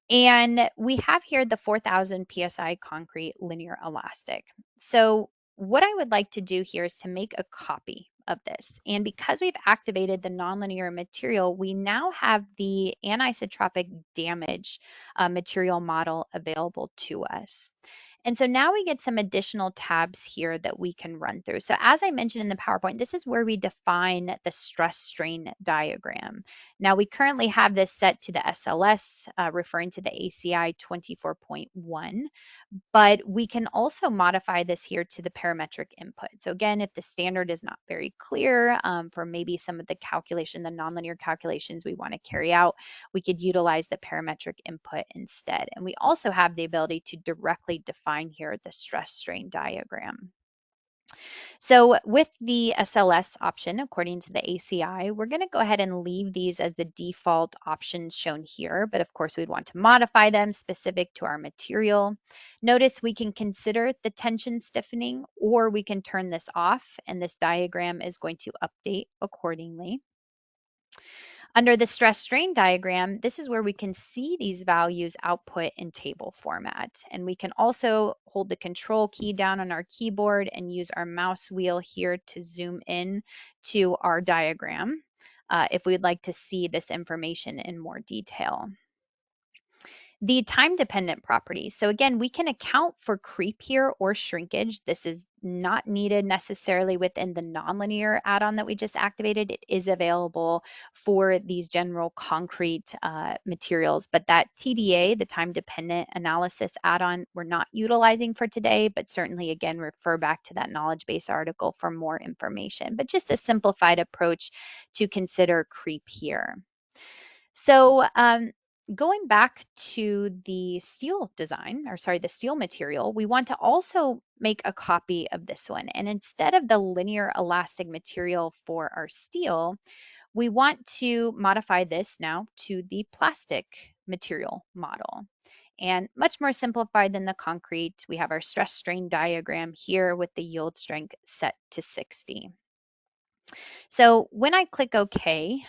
And we have here the 4000 PSI concrete linear elastic. So what I would like to do here is to make a copy of this. And because we've activated the nonlinear material, we now have the anisotropic damage material model available to us. And so now we get some additional tabs here that we can run through. So as I mentioned in the PowerPoint, this is where we define the stress strain diagram. Now we currently have this set to the SLS, referring to the ACI 24.1, but we can also modify this here to the parametric input. So again, if the standard is not very clear for maybe some of the nonlinear calculations we want to carry out, we could utilize the parametric input instead. And we also have the ability to directly define here the stress strain diagram. So with the SLS option, according to the ACI, we're going to go ahead and leave these as the default options shown here, but of course we'd want to modify them specific to our material. Notice we can consider the tension stiffening, or we can turn this off, and this diagram is going to update accordingly. Under the stress strain diagram, this is where we can see these values output in table format. And we can also hold the control key down on our keyboard and use our mouse wheel here to zoom in to our diagram if we'd like to see this information in more detail. The time-dependent properties. So again, we can account for creep here or shrinkage. This is not needed necessarily within the nonlinear add-on that we just activated. It is available for these general concrete materials, but that TDA, the time-dependent analysis add-on, we're not utilizing for today, but certainly, again, refer back to that knowledge base article for more information. But just a simplified approach to consider creep here. So going back to the steel the steel material, we want to also make a copy of this one. And instead of the linear elastic material for our steel, we want to modify this now to the plastic material model. And much more simplified than the concrete, we have our stress strain diagram here with the yield strength set to 60. So when I click OK,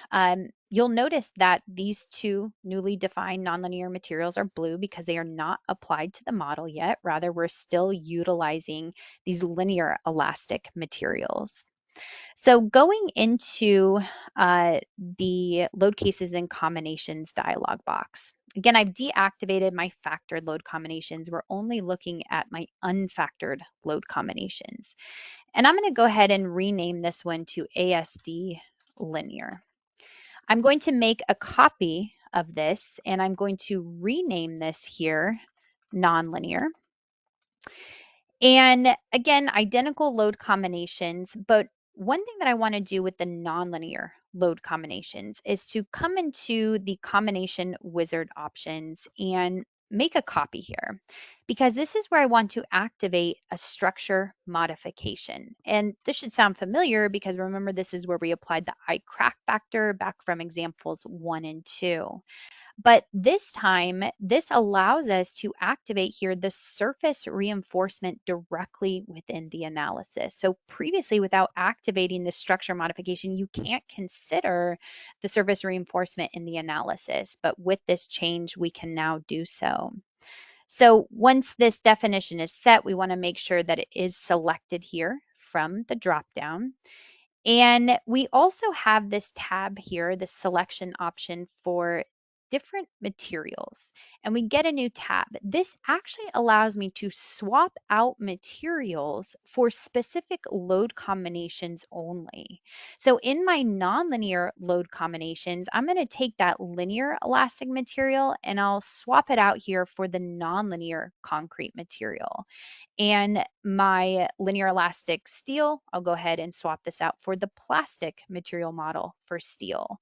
you'll notice that these two newly defined nonlinear materials are blue because they are not applied to the model yet. Rather, we're still utilizing these linear elastic materials. So going into the load cases and combinations dialog box. Again, I've deactivated my factored load combinations. We're only looking at my unfactored load combinations. And I'm going to go ahead and rename this one to ASD linear. I'm going to make a copy of this, and I'm going to rename this here nonlinear. And again, identical load combinations, but one thing that I want to do with the nonlinear load combinations is to come into the combination wizard options and make a copy here, because this is where I want to activate a structure modification. And this should sound familiar because remember, this is where we applied the I crack factor back from examples 1 and 2. But this time, this allows us to activate here the surface reinforcement directly within the analysis. So previously, without activating the structure modification, you can't consider the surface reinforcement in the analysis. But with this change, we can now do so. So once this definition is set, we want to make sure that it is selected here from the dropdown. And we also have this tab here, the selection option for different materials and we get a new tab, this actually allows me to swap out materials for specific load combinations only. So in my nonlinear load combinations, I'm going to take that linear elastic material and I'll swap it out here for the nonlinear concrete material. And my linear elastic steel, I'll go ahead and swap this out for the plastic material model for steel.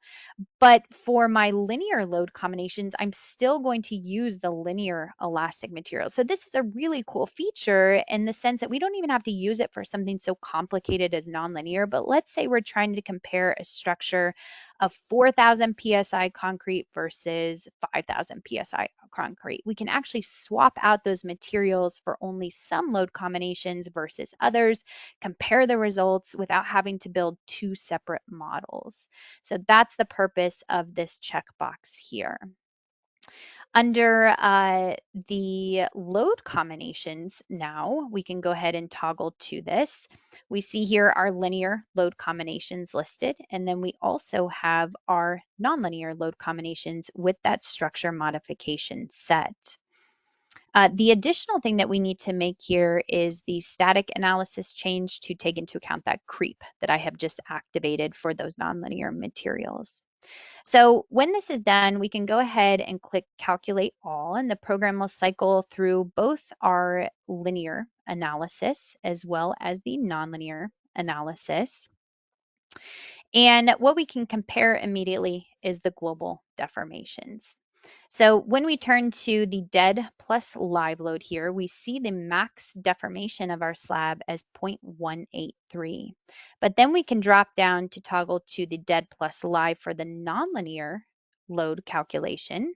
But for my linear load combinations, I'm still going to use the linear elastic material. So this is a really cool feature in the sense that we don't even have to use it for something so complicated as nonlinear. But let's say we're trying to compare a structure of 4,000 PSI concrete versus 5,000 PSI concrete. We can actually swap out those materials for only some load combinations versus others, compare the results without having to build two separate models. So that's the purpose of this checkbox here. Under the load combinations now, we can go ahead and toggle to this. We see here our linear load combinations listed, and then we also have our nonlinear load combinations with that structure modification set. The additional thing that we need to make here is the static analysis change to take into account that creep that I have just activated for those nonlinear materials. So when this is done, we can go ahead and click Calculate All, and the program will cycle through both our linear analysis as well as the nonlinear analysis. And what we can compare immediately is the global deformations. So when we turn to the dead plus live load here, we see the max deformation of our slab as 0.183. But then we can drop down to toggle to the dead plus live for the nonlinear load calculation.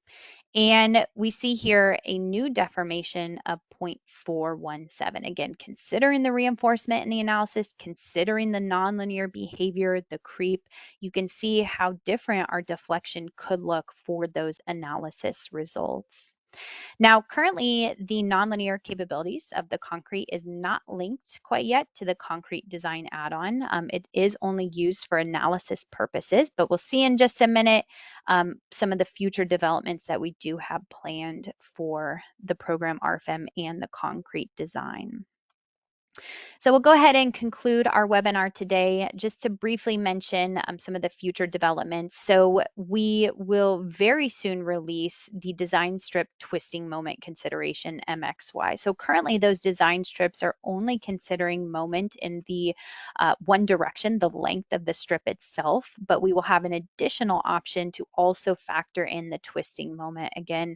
And we see here a new deformation of 0.417. Again, considering the reinforcement in the analysis, considering the nonlinear behavior, the creep, you can see how different our deflection could look for those analysis results. Now, currently, the nonlinear capabilities of the concrete is not linked quite yet to the concrete design add-on. It is only used for analysis purposes, but we'll see in just a minute some of the future developments that we do have planned for the program RFEM and the concrete design. So we'll go ahead and conclude our webinar today just to briefly mention some of the future developments. So we will very soon release the design strip twisting moment consideration MXY. So currently those design strips are only considering moment in the one direction, the length of the strip itself, but we will have an additional option to also factor in the twisting moment. Again,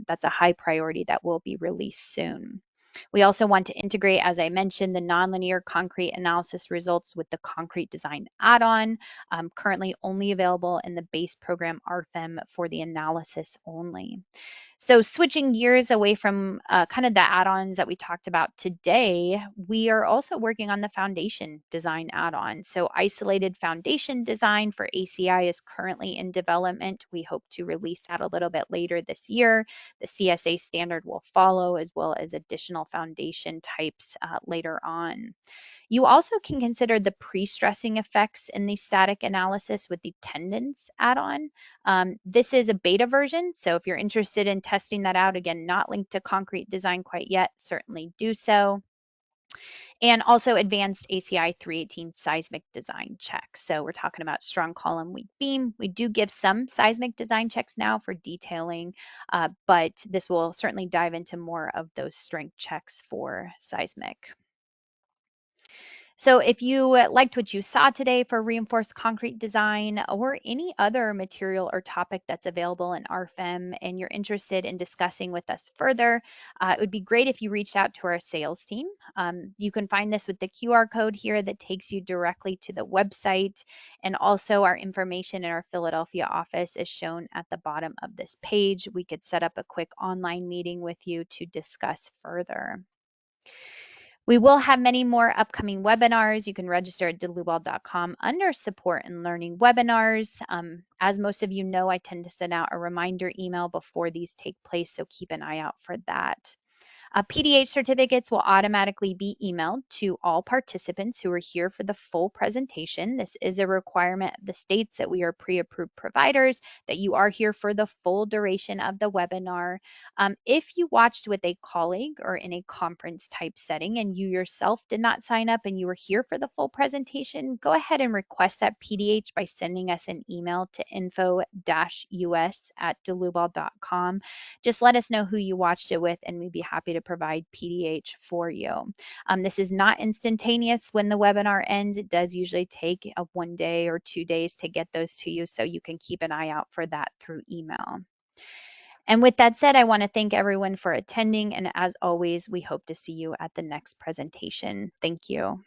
that's a high priority that will be released soon. We also want to integrate, as I mentioned, the nonlinear concrete analysis results with the concrete design add-on, currently only available in the base program RFEM for the analysis only. So switching gears away from kind of the add-ons that we talked about today, we are also working on the foundation design add-on. So isolated foundation design for ACI is currently in development. We hope to release that a little bit later this year. The CSA standard will follow, as well as additional foundation types later on. You also can consider the pre-stressing effects in the static analysis with the tendons add-on. This is a beta version, so if you're interested in testing that out, again, not linked to concrete design quite yet, certainly do so. And also advanced ACI 318 seismic design checks. So we're talking about strong column, weak beam. We do give some seismic design checks now for detailing, but this will certainly dive into more of those strength checks for seismic. So if you liked what you saw today for reinforced concrete design or any other material or topic that's available in RFEM and you're interested in discussing with us further, it would be great if you reached out to our sales team. You can find this with the QR code here that takes you directly to the website, and also our information in our Philadelphia office is shown at the bottom of this page. We could set up a quick online meeting with you to discuss further. We will have many more upcoming webinars. You can register at diddlywell.com under support and learning webinars. As most of you know, I tend to send out a reminder email before these take place, so keep an eye out for that. PDH certificates will automatically be emailed to all participants who are here for the full presentation. This is a requirement of the states that we are pre-approved providers, that you are here for the full duration of the webinar. If you watched with a colleague or in a conference type setting and you yourself did not sign up and you were here for the full presentation, go ahead and request that PDH by sending us an email to info-us@delubal.com. Just let us know who you watched it with and we'd be happy to provide PDH for you. This is not instantaneous when the webinar ends. It does usually take 1 day or 2 days to get those to you, so you can keep an eye out for that through email. And with that said, I want to thank everyone for attending, and as always, we hope to see you at the next presentation. Thank you.